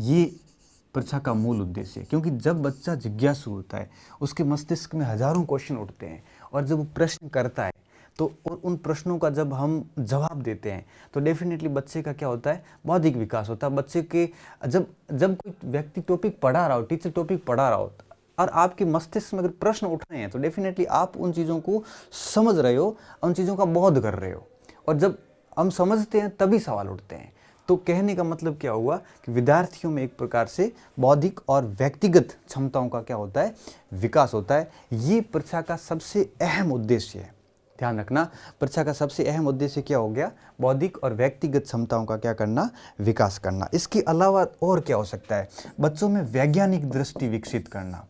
ये परीक्षा का मूल उद्देश्य है, क्योंकि जब बच्चा जिज्ञासु होता है उसके मस्तिष्क में हजारों क्वेश्चन उठते हैं, और जब वो प्रश्न करता है तो उन प्रश्नों का जब हम जवाब देते हैं तो डेफिनेटली बच्चे का क्या होता है? बौद्धिक विकास होता है। बच्चे के जब कोई व्यक्ति टॉपिक पढ़ा रहा हो, टीचर टॉपिक पढ़ा रहा हो, और आपके मस्तिष्क में अगर प्रश्न उठ रहे हैं तो डेफिनेटली आप उन चीज़ों को समझ रहे हो, उन चीज़ों का बोध कर रहे हो, और जब हम समझते हैं तभी सवाल उठते हैं। तो कहने का मतलब क्या हुआ कि विद्यार्थियों में एक प्रकार से बौद्धिक और व्यक्तिगत क्षमताओं का क्या होता है? विकास होता है। ये परीक्षा का सबसे अहम उद्देश्य है। ध्यान रखना, परीक्षा का सबसे अहम उद्देश्य क्या हो गया, बौद्धिक और व्यक्तिगत क्षमताओं का क्या करना, विकास करना। इसके अलावा और क्या हो सकता है, बच्चों में वैज्ञानिक दृष्टि विकसित करना।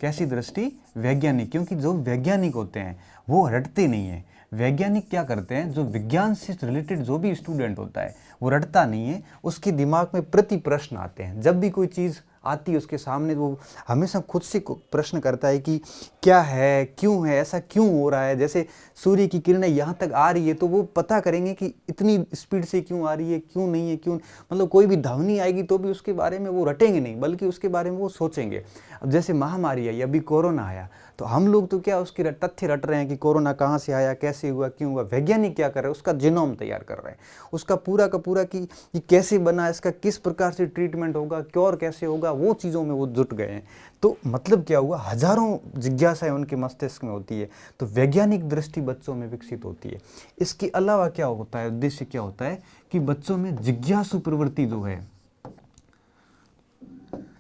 कैसी दृष्टि, वैज्ञानिक, क्योंकि जो वैज्ञानिक होते हैं वो रटते नहीं है। वैज्ञानिक क्या करते हैं, जो विज्ञान से रिलेटेड जो भी स्टूडेंट होता है वो रटता नहीं है, उसके दिमाग में प्रति प्रश्न आते हैं। जब भी कोई चीज़ आती है उसके सामने, वो हमेशा खुद से प्रश्न करता है कि क्या है, क्यों है, ऐसा क्यों हो रहा है। जैसे सूर्य की किरणें यहाँ तक आ रही है तो वो पता करेंगे कि इतनी स्पीड से क्यों आ रही है, क्यों नहीं है, क्यों, मतलब कोई भी ध्वनि आएगी तो भी उसके बारे में वो रटेंगे नहीं, बल्कि उसके बारे में वो सोचेंगे। अब जैसे महामारी आई, अभी कोरोना आया, तो हम लोग तो क्या उसके तथ्य रट रहे हैं कि कोरोना कहाँ से आया, कैसे हुआ, क्यों हुआ। वैज्ञानिक क्या कर रहे हैं, उसका जीनोम तैयार कर रहे हैं, उसका पूरा का पूरा कि ये कैसे बना, इसका किस प्रकार से ट्रीटमेंट होगा, क्योर कैसे होगा, वो चीज़ों में वो जुट गए हैं। तो मतलब क्या हुआ, हजारों जिज्ञासाएं उनके मस्तिष्क में होती है, तो वैज्ञानिक दृष्टि बच्चों में विकसित होती है। इसके अलावा क्या होता है, उद्देश्य क्या होता है कि बच्चों में जिज्ञासु प्रवृत्ति जो है,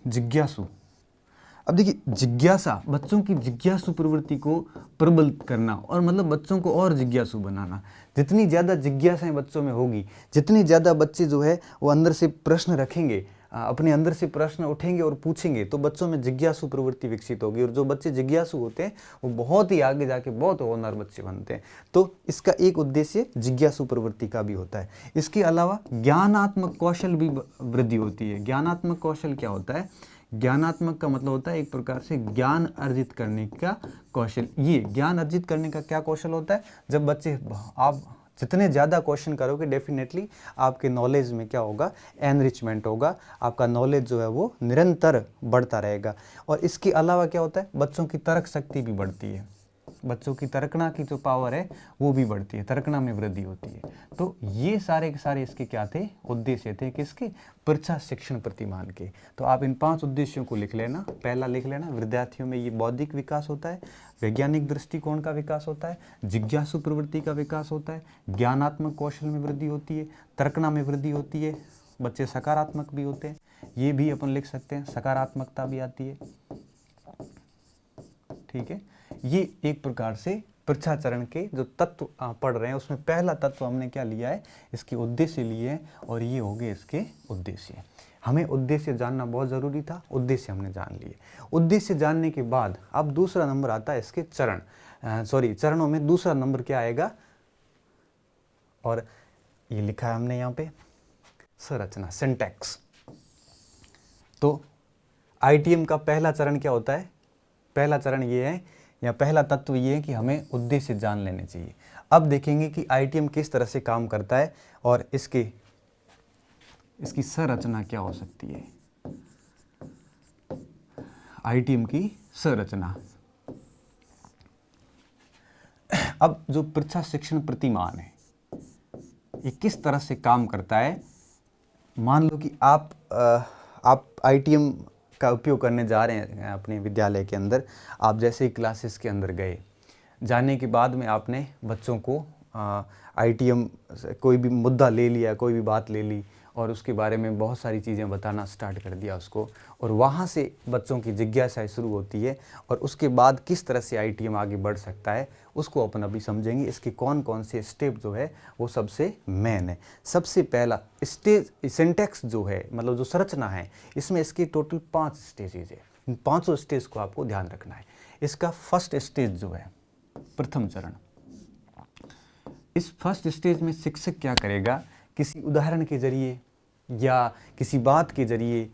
जिज्ञासु, अब देखिए जिज्ञासा, बच्चों की जिज्ञासु प्रवृत्ति को प्रबल करना, और मतलब बच्चों को और जिज्ञासु बनाना। जितनी ज़्यादा जिज्ञासाएं बच्चों में होगी, जितने ज़्यादा बच्चे जो है वो अंदर से प्रश्न रखेंगे, अपने अंदर से प्रश्न उठेंगे और पूछेंगे, तो बच्चों में जिज्ञासु प्रवृत्ति विकसित होगी। और जो बच्चे जिज्ञासु होते हैं वो बहुत ही आगे जाके बहुत होनहार बच्चे बनते हैं। तो इसका एक उद्देश्य जिज्ञासु प्रवृत्ति का भी होता है। इसके अलावा ज्ञानात्मक कौशल भी वृद्धि होती है। ज्ञानात्मक कौशल क्या होता है, ज्ञानात्मक का मतलब होता है एक प्रकार से ज्ञान अर्जित करने का कौशल। ये ज्ञान अर्जित करने का क्या कौशल होता है, जब बच्चे, आप जितने ज़्यादा क्वेश्चन करोगे डेफिनेटली आपके नॉलेज में क्या होगा, एनरिचमेंट होगा, आपका नॉलेज जो है वो निरंतर बढ़ता रहेगा। और इसके अलावा क्या होता है, बच्चों की तर्क शक्ति भी बढ़ती है, बच्चों की तर्कना की जो पावर है वो भी बढ़ती है, तर्कना में वृद्धि होती है। तो ये सारे के सारे इसके क्या थे, उद्देश्य थे, किसके, परीक्षा शिक्षण प्रतिमान के। तो आप इन 5 उद्देश्यों को लिख लेना। पहला लिख लेना, विद्यार्थियों में ये बौद्धिक विकास होता है, वैज्ञानिक दृष्टिकोण का विकास होता है, जिज्ञासु प्रवृत्ति का विकास होता है, ज्ञानात्मक कौशल में वृद्धि होती है, तर्कना में वृद्धि होती है, बच्चे सकारात्मक भी होते हैं, ये भी अपन लिख सकते हैं, सकारात्मकता भी आती है। ठीक है, ये एक प्रकार से परीक्षा चरण के जो तत्व पढ़ रहे हैं उसमें पहला तत्व हमने क्या लिया है, इसके उद्देश्य लिए हैं, और ये हो गए इसके उद्देश्य। हमें उद्देश्य जानना बहुत ज़रूरी था, उद्देश्य हमने जान लिए। उद्देश्य जानने के बाद अब दूसरा नंबर आता है इसके चरण, चरणों में दूसरा नंबर क्या आएगा, और ये लिखा है हमने यहाँ पे संरचना, सिंटैक्स। तो आईटीएम का पहला चरण क्या होता है, पहला चरण ये है, या पहला तत्व ये है कि हमें उद्देश्य जान लेने चाहिए। अब देखेंगे कि आईटीएम किस तरह से काम करता है और इसकी संरचना क्या हो सकती है। आईटीएम की संरचना, अब जो परीक्षा शिक्षण प्रतिमान है ये किस तरह से काम करता है। मान लो कि आप आईटीएम का उपयोग करने जा रहे हैं अपने विद्यालय के अंदर। आप जैसे ही क्लासेस के अंदर गए, जाने के बाद में आपने बच्चों को आईटीएम कोई भी मुद्दा ले लिया, कोई भी बात ले ली, और उसके बारे में बहुत सारी चीज़ें बताना स्टार्ट कर दिया उसको, और वहाँ से बच्चों की जिज्ञासा शुरू होती है। और उसके बाद किस तरह से आईटीएम आगे बढ़ सकता है उसको अपन अभी समझेंगे। इसके कौन कौन से स्टेप जो है वो सबसे मेन है। सबसे पहला स्टेज, सिंटैक्स जो है, मतलब जो संरचना है, इसमें इसके टोटल 5 स्टेजेज है। इन 5 स्टेज को आपको ध्यान रखना है। इसका फर्स्ट स्टेज जो है, प्रथम चरण, इस फर्स्ट स्टेज में शिक्षक क्या करेगा, किसी उदाहरण के जरिए या किसी बात के जरिए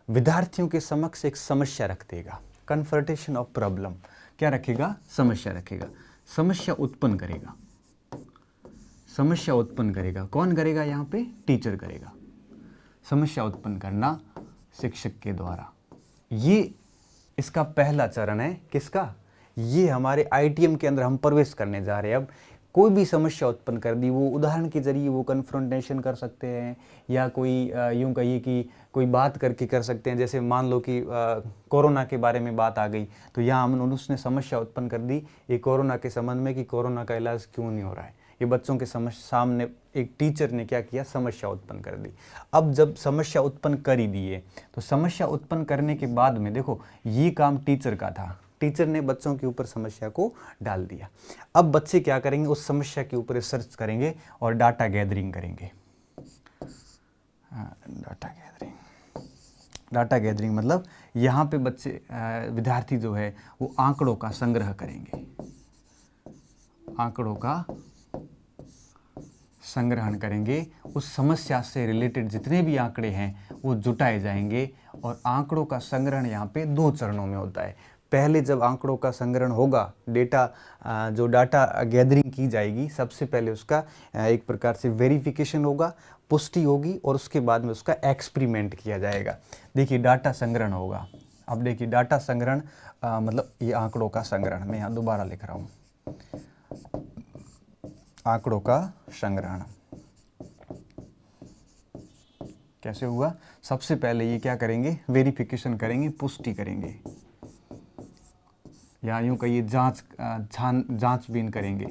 विद्यार्थियों के समक्ष एक समस्या रख देगा। कन्फ्रंटेशन ऑफ प्रॉब्लम, क्या रखेगा, समस्या रखेगा, समस्या उत्पन्न करेगा। समस्या उत्पन्न करेगा कौन करेगा, यहाँ पे टीचर करेगा। समस्या उत्पन्न करना शिक्षक के द्वारा, ये इसका पहला चरण है। किसका, ये हमारे आईटीएम के अंदर हम प्रवेश करने जा रहे हैं। अब कोई भी समस्या उत्पन्न कर दी, वो उदाहरण के जरिए वो कन्फ्रंटेशन कर सकते हैं, या कोई यूँ कहिए कि कोई बात करके कर सकते हैं। जैसे मान लो कि कोरोना के बारे में बात आ गई, तो यहाँ हम उसने समस्या उत्पन्न कर दी ये कोरोना के संबंध में कि कोरोना का इलाज क्यों नहीं हो रहा है। ये बच्चों के सामने एक टीचर ने क्या किया, समस्या उत्पन्न कर दी। अब जब समस्या उत्पन्न कर ही दी है, तो समस्या उत्पन्न करने के बाद में देखो ये काम टीचर का था, टीचर ने बच्चों के ऊपर समस्या को डाल दिया। अब बच्चे क्या करेंगे, उस समस्या के ऊपर रिसर्च करेंगे और डाटा गैदरिंग करेंगे। डाटा गैदरिंग मतलब यहाँ पे बच्चे विद्यार्थी जो है वो आंकड़ों का संग्रह करेंगे, आंकड़ों का संग्रहण करेंगे। उस समस्या से रिलेटेड जितने भी आंकड़े हैं वो जुटाए जाएंगे। और आंकड़ों का संग्रहण यहाँ पे 2 चरणों में होता है। पहले जब आंकड़ों का संग्रहण होगा, जो डाटा गैदरिंग की जाएगी, सबसे पहले उसका एक प्रकार से वेरिफिकेशन होगा, पुष्टि होगी, और उसके बाद में उसका एक्सपेरिमेंट किया जाएगा। देखिए डाटा संग्रहण होगा। अब देखिए डाटा संग्रहण मतलब ये आंकड़ों का संग्रहण, मैं यहाँ दोबारा लिख रहा हूँ, आंकड़ों का संग्रहण कैसे हुआ। सबसे पहले ये क्या करेंगे, वेरिफिकेशन करेंगे, पुष्टि करेंगे, या यूं कहिए जांचबीन करेंगे,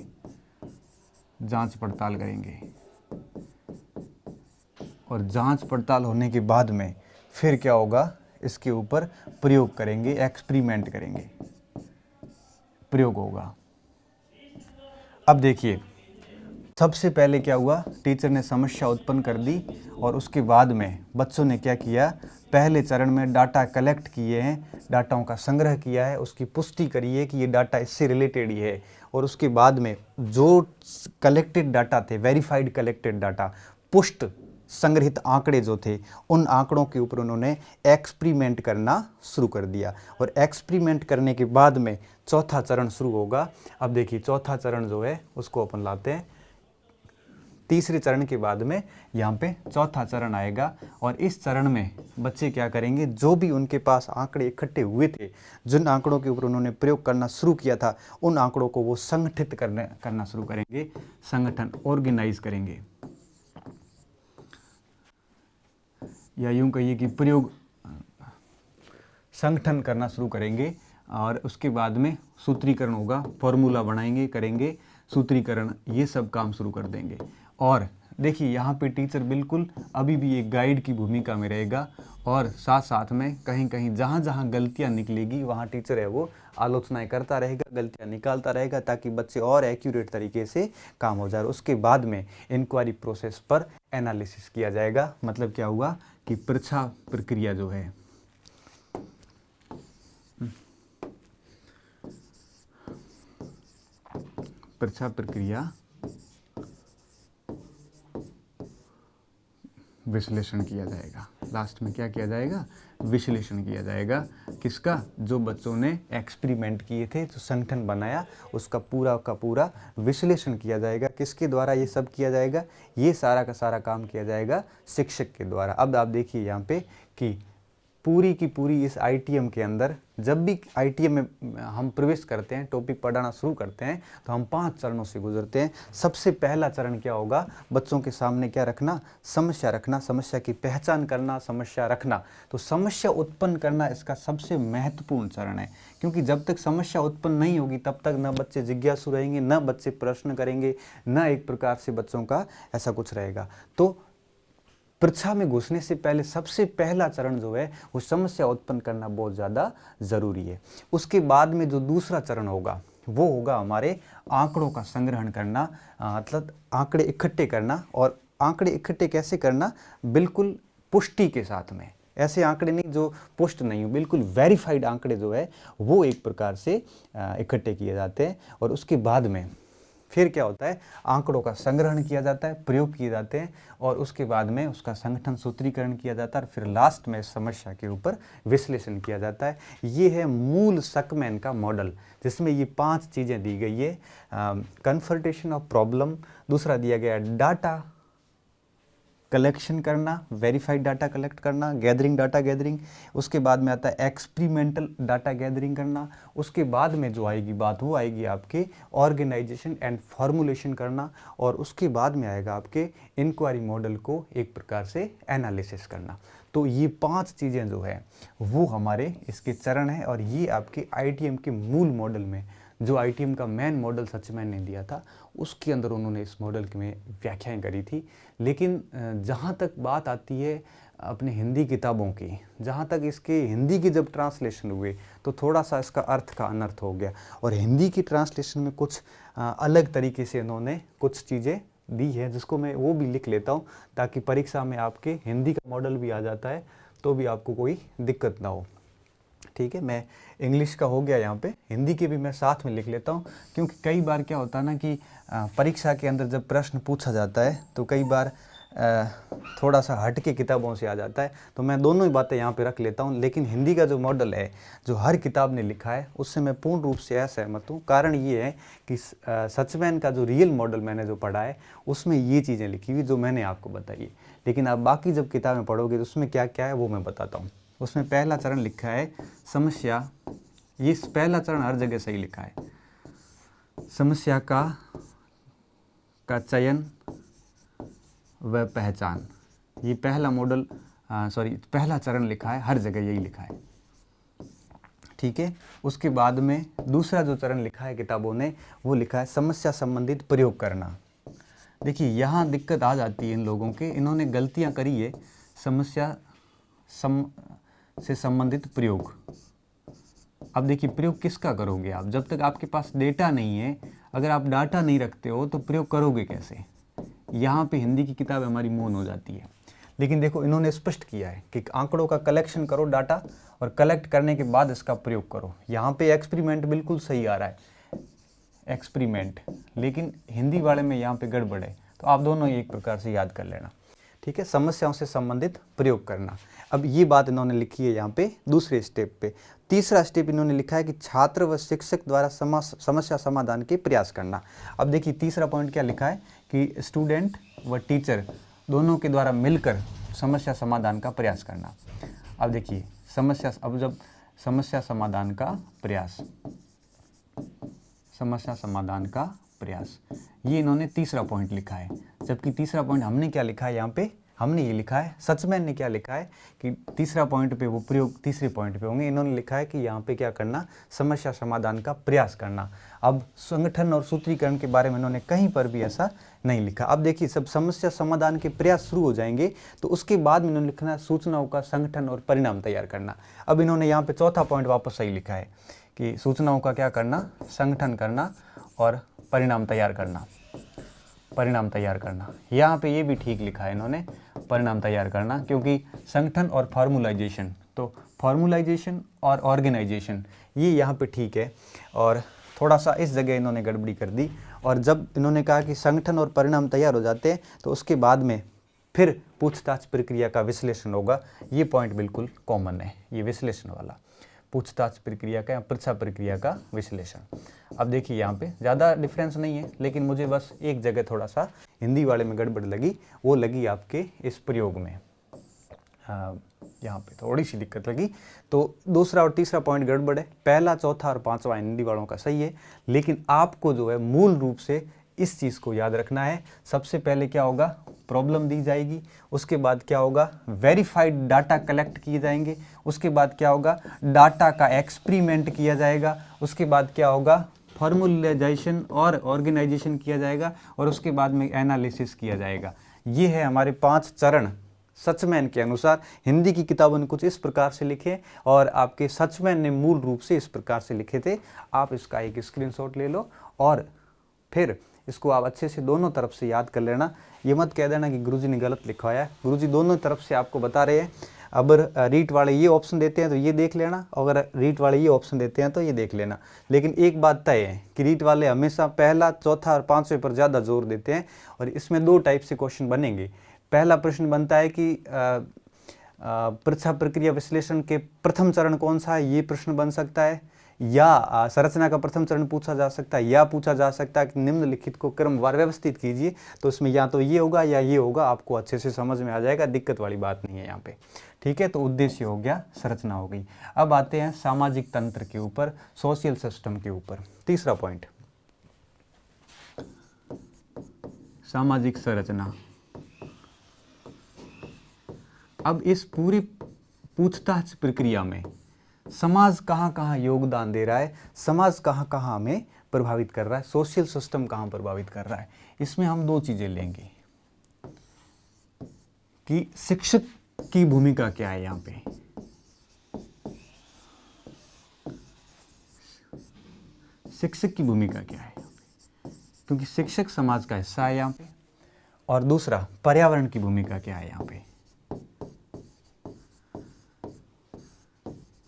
जांच पड़ताल करेंगे। और जांच पड़ताल होने के बाद में फिर क्या होगा, इसके ऊपर प्रयोग करेंगे, एक्सपेरिमेंट करेंगे, प्रयोग होगा। अब देखिए सबसे पहले क्या हुआ, टीचर ने समस्या उत्पन्न कर दी और उसके बाद में बच्चों ने क्या किया, पहले चरण में डाटा कलेक्ट किए हैं, डाटाओं का संग्रह किया है, उसकी पुष्टि करी है कि ये डाटा इससे रिलेटेड ही है। और उसके बाद में जो कलेक्टेड डाटा थे, वेरीफाइड कलेक्टेड डाटा, पुष्ट संग्रहित आंकड़े जो थे, उन आंकड़ों के ऊपर उन्होंने एक्सपेरिमेंट करना शुरू कर दिया। और एक्सपेरिमेंट करने के बाद में चौथा चरण शुरू होगा। अब देखिए चौथा चरण जो है उसको अपन लाते हैं, तीसरे चरण के बाद में यहाँ पे चौथा चरण आएगा। और इस चरण में बच्चे क्या करेंगे, जो भी उनके पास आंकड़े इकट्ठे हुए थे, जिन आंकड़ों के ऊपर उन्होंने प्रयोग करना शुरू किया था, उन आंकड़ों को वो संगठित करना शुरू करेंगे, संगठन ऑर्गेनाइज करेंगे, या यूं कहिए कि प्रयोग संगठन करना शुरू करेंगे। और उसके बाद में सूत्रीकरण होगा, फॉर्मूला बनाएंगे, करेंगे सूत्रीकरण, ये सब काम शुरू कर देंगे। और देखिए यहाँ पे टीचर बिल्कुल अभी भी एक गाइड की भूमिका में रहेगा, और साथ साथ में कहीं कहीं जहाँ जहाँ गलतियाँ निकलेगी वहाँ टीचर है वो आलोचनाएं करता रहेगा, गलतियाँ निकालता रहेगा, ताकि बच्चे और एक्यूरेट तरीके से काम हो जाए। उसके बाद में इंक्वायरी प्रोसेस पर एनालिसिस किया जाएगा। मतलब क्या हुआ कि परीक्षा प्रक्रिया जो है, परीक्षा प्रक्रिया विश्लेषण किया जाएगा। लास्ट में क्या किया जाएगा, विश्लेषण किया जाएगा। किसका, जो बच्चों ने एक्सपेरिमेंट किए थे, जो संगठन बनाया, उसका पूरा का पूरा विश्लेषण किया जाएगा। किसके द्वारा ये सब किया जाएगा, ये सारा का सारा काम किया जाएगा शिक्षक के द्वारा। अब आप देखिए यहाँ पे कि पूरी की पूरी इस आईटीएम के अंदर, जब भी आईटीएम में हम प्रवेश करते हैं, टॉपिक पढ़ाना शुरू करते हैं, तो हम 5 चरणों से गुजरते हैं। सबसे पहला चरण क्या होगा, बच्चों के सामने क्या रखना, समस्या रखना, समस्या की पहचान करना, समस्या रखना। तो समस्या उत्पन्न करना इसका सबसे महत्वपूर्ण चरण है, क्योंकि जब तक समस्या उत्पन्न नहीं होगी तब तक न बच्चे जिज्ञासु रहेंगे, न बच्चे प्रश्न करेंगे, न एक प्रकार से बच्चों का ऐसा कुछ रहेगा। तो परीक्षा में घुसने से पहले सबसे पहला चरण जो है वो समस्या उत्पन्न करना बहुत ज़्यादा ज़रूरी है। उसके बाद में जो दूसरा चरण होगा वो होगा हमारे आंकड़ों का संग्रहण करना, मतलब आंकड़े इकट्ठे करना। और आंकड़े इकट्ठे कैसे करना, बिल्कुल पुष्टि के साथ में, ऐसे आंकड़े नहीं जो पुष्ट नहीं हो, बिल्कुल वेरीफाइड आंकड़े जो है वो एक प्रकार से इकट्ठे किए जाते हैं। और उसके बाद में फिर क्या होता है, आंकड़ों का संग्रहण किया जाता है, प्रयोग किए जाते हैं, और उसके बाद में उसका संगठन सूत्रीकरण किया जाता है, और फिर लास्ट में समस्या के ऊपर विश्लेषण किया जाता है। ये है मूल सकमैन का मॉडल, जिसमें ये 5 चीज़ें दी गई है। कन्फर्टेशन ऑफ प्रॉब्लम, दूसरा दिया गया डाटा कलेक्शन करना, वेरीफाइड डाटा कलेक्ट करना, गैदरिंग, डाटा गैदरिंग। उसके बाद में आता है एक्सपेरिमेंटल डाटा गैदरिंग करना। उसके बाद में जो आएगी बात वो आएगी आपके ऑर्गेनाइजेशन एंड फॉर्मुलेशन करना। और उसके बाद में आएगा आपके इंक्वायरी मॉडल को एक प्रकार से एनालिसिस करना। तो ये 5 चीज़ें जो है वो हमारे इसके चरण हैं, और ये आपके आईटीएम के मूल मॉडल में जो आईटीएम का मेन मॉडल सचमैन ने दिया था उसके अंदर उन्होंने इस मॉडल में व्याख्याएं करी थी। लेकिन जहाँ तक बात आती है अपने हिंदी किताबों की, जहाँ तक इसके हिंदी की जब ट्रांसलेशन हुए तो थोड़ा सा इसका अर्थ का अनर्थ हो गया, और हिंदी की ट्रांसलेशन में कुछ अलग तरीके से इन्होंने कुछ चीज़ें दी है, जिसको मैं वो भी लिख लेता हूँ ताकि परीक्षा में आपके हिंदी का मॉडल भी आ जाता है तो भी आपको कोई दिक्कत ना हो। ठीक है, मैं इंग्लिश का हो गया यहाँ पे, हिंदी के भी मैं साथ में लिख लेता हूँ, क्योंकि कई बार क्या होता है ना कि परीक्षा के अंदर जब प्रश्न पूछा जाता है तो कई बार थोड़ा सा हट के किताबों से आ जाता है, तो मैं दोनों ही बातें यहाँ पे रख लेता हूँ। लेकिन हिंदी का जो मॉडल है जो हर किताब ने लिखा है उससे मैं पूर्ण रूप से असहमत हूँ। कारण ये है कि सचमैन का जो रियल मॉडल मैंने जो पढ़ा है उसमें ये चीज़ें लिखी हुई जो मैंने आपको बताई है, लेकिन आप बाकी जब किताबें पढ़ोगे तो उसमें क्या क्या है वो मैं बताता हूँ। उसमें पहला चरण लिखा है समस्या, ये पहला चरण हर जगह सही लिखा है, समस्या का चयन व पहचान, ये पहला मॉडल पहला चरण लिखा है, हर जगह यही लिखा है। ठीक है, उसके बाद में दूसरा जो चरण लिखा है किताबों ने वो लिखा है समस्या संबंधित प्रयोग करना। देखिए यहाँ दिक्कत आ जाती है इन लोगों के, इन्होंने गलतियाँ करी है, समस्या से संबंधित प्रयोग। अब देखिए प्रयोग किसका करोगे आप, जब तक आपके पास डेटा नहीं है, अगर आप डाटा नहीं रखते हो तो प्रयोग करोगे कैसे। यहाँ पे हिंदी की किताब हमारी मौन हो जाती है। लेकिन देखो इन्होंने स्पष्ट किया है कि आंकड़ों का कलेक्शन करो डाटा, और कलेक्ट करने के बाद इसका प्रयोग करो। यहाँ पे एक्सपेरिमेंट बिल्कुल सही आ रहा है, एक्सपेरिमेंट, लेकिन हिंदी वाले में यहाँ पे गड़बड़ है, तो आप दोनों एक प्रकार से याद कर लेना। ठीक है, समस्याओं से संबंधित प्रयोग करना। अब ये बात इन्होंने लिखी है यहाँ पे दूसरे स्टेप पे। तीसरा स्टेप इन्होंने लिखा है कि छात्र व शिक्षक द्वारा समस्या समाधान के प्रयास करना। अब देखिए तीसरा पॉइंट क्या लिखा है कि स्टूडेंट व टीचर दोनों के द्वारा मिलकर समस्या समाधान का प्रयास करना। अब देखिए जब समस्या समाधान का प्रयास, समस्या समाधान का प्रयास, ये इन्होंने तीसरा पॉइंट लिखा है। जबकि तीसरा पॉइंट हमने क्या लिखा है, यहाँ पे हमने ये लिखा है, सचमैन ने क्या लिखा है कि तीसरा पॉइंट पे वो प्रयोग तीसरे पॉइंट पे होंगे। इन्होंने लिखा है कि यहाँ पे क्या करना, समस्या समाधान का प्रयास करना। अब संगठन और सूत्रीकरण के बारे में इन्होंने कहीं पर भी ऐसा नहीं लिखा। अब देखिए सब समस्या समाधान के प्रयास शुरू हो जाएंगे तो उसके बाद में इन्होंने लिखना है सूचनाओं का संगठन और परिणाम तैयार करना। अब इन्होंने यहाँ पे चौथा पॉइंट वापस सही लिखा है कि सूचनाओं का क्या करना, संगठन करना और परिणाम तैयार करना, परिणाम तैयार करना। यहाँ पे ये भी ठीक लिखा है इन्होंने, परिणाम तैयार करना, क्योंकि संगठन और फॉर्मुलाइजेशन, तो फॉर्मुलाइजेशन और ऑर्गेनाइजेशन ये यहाँ पे ठीक है, और थोड़ा सा इस जगह इन्होंने गड़बड़ी कर दी। और जब इन्होंने कहा कि संगठन और परिणाम तैयार हो जाते हैं तो उसके बाद में फिर पूछताछ प्रक्रिया का विश्लेषण होगा। ये पॉइंट बिल्कुल कॉमन है, ये विश्लेषण वाला, पूछताछ प्रक्रिया का या परीक्षा प्रक्रिया का विश्लेषण। अब देखिए यहाँ पे ज़्यादा डिफरेंस नहीं है, लेकिन मुझे बस एक जगह थोड़ा सा हिंदी वाले में गड़बड़ लगी, वो लगी आपके इस प्रयोग में, यहाँ पे थोड़ी सी दिक्कत लगी। तो दूसरा और तीसरा पॉइंट गड़बड़ है, पहला चौथा और पांचवा हिंदी वालों का सही है, लेकिन आपको जो है मूल रूप से इस चीज़ को याद रखना है। सबसे पहले क्या होगा, प्रॉब्लम दी जाएगी, उसके बाद क्या होगा, वेरीफाइड डाटा कलेक्ट किए जाएंगे, उसके बाद क्या होगा, डाटा का एक्सपेरिमेंट किया जाएगा, उसके बाद क्या होगा, फॉर्मुलाइजेशन और ऑर्गेनाइजेशन किया जाएगा, और उसके बाद में एनालिसिस किया जाएगा। ये है हमारे 5 चरण सचमैन के अनुसार। हिंदी की किताबों ने कुछ इस प्रकार से लिखे और आपके सचमैन ने मूल रूप से इस प्रकार से लिखे थे। आप इसका एक स्क्रीनशॉट ले लो और फिर इसको आप अच्छे से दोनों तरफ से याद कर लेना। ये मत कह देना कि गुरुजी ने गलत लिखवाया है, गुरुजी दोनों तरफ से आपको बता रहे हैं। अगर रीट वाले ये ऑप्शन देते हैं तो ये देख लेना, अगर रीट वाले ये ऑप्शन देते हैं तो ये देख लेना। लेकिन एक बात तय है कि रीट वाले हमेशा पहला, चौथा और पांचवें पर ज़्यादा जोर देते हैं, और इसमें 2 टाइप से क्वेश्चन बनेंगे। पहला प्रश्न बनता है कि परीक्षा प्रक्रिया विश्लेषण के प्रथम चरण कौन सा है, ये प्रश्न बन सकता है, या संरचना का प्रथम चरण पूछा जा सकता है, या पूछा जा सकता है कि निम्नलिखित को क्रमवार व्यवस्थित कीजिए। तो इसमें या तो ये होगा या ये होगा, आपको अच्छे से समझ में आ जाएगा, दिक्कत वाली बात नहीं है यहाँ पे। ठीक है, तो उद्देश्य हो गया, संरचना हो गई। अब आते हैं सामाजिक तंत्र के ऊपर, सोशल सिस्टम के ऊपर। तीसरा पॉइंट, सामाजिक संरचना। अब इस पूरी पूछताछ प्रक्रिया में समाज कहाँ कहाँ योगदान दे रहा है, समाज कहाँ कहाँ हमें प्रभावित कर रहा है, सोशल सिस्टम कहाँ प्रभावित कर रहा है। इसमें हम दो चीजें लेंगे कि शिक्षक की भूमिका क्या है यहाँ पे, शिक्षक की भूमिका क्या है, क्योंकि शिक्षक समाज का हिस्सा है यहाँ पे। और दूसरा, पर्यावरण की भूमिका क्या है यहाँ पे,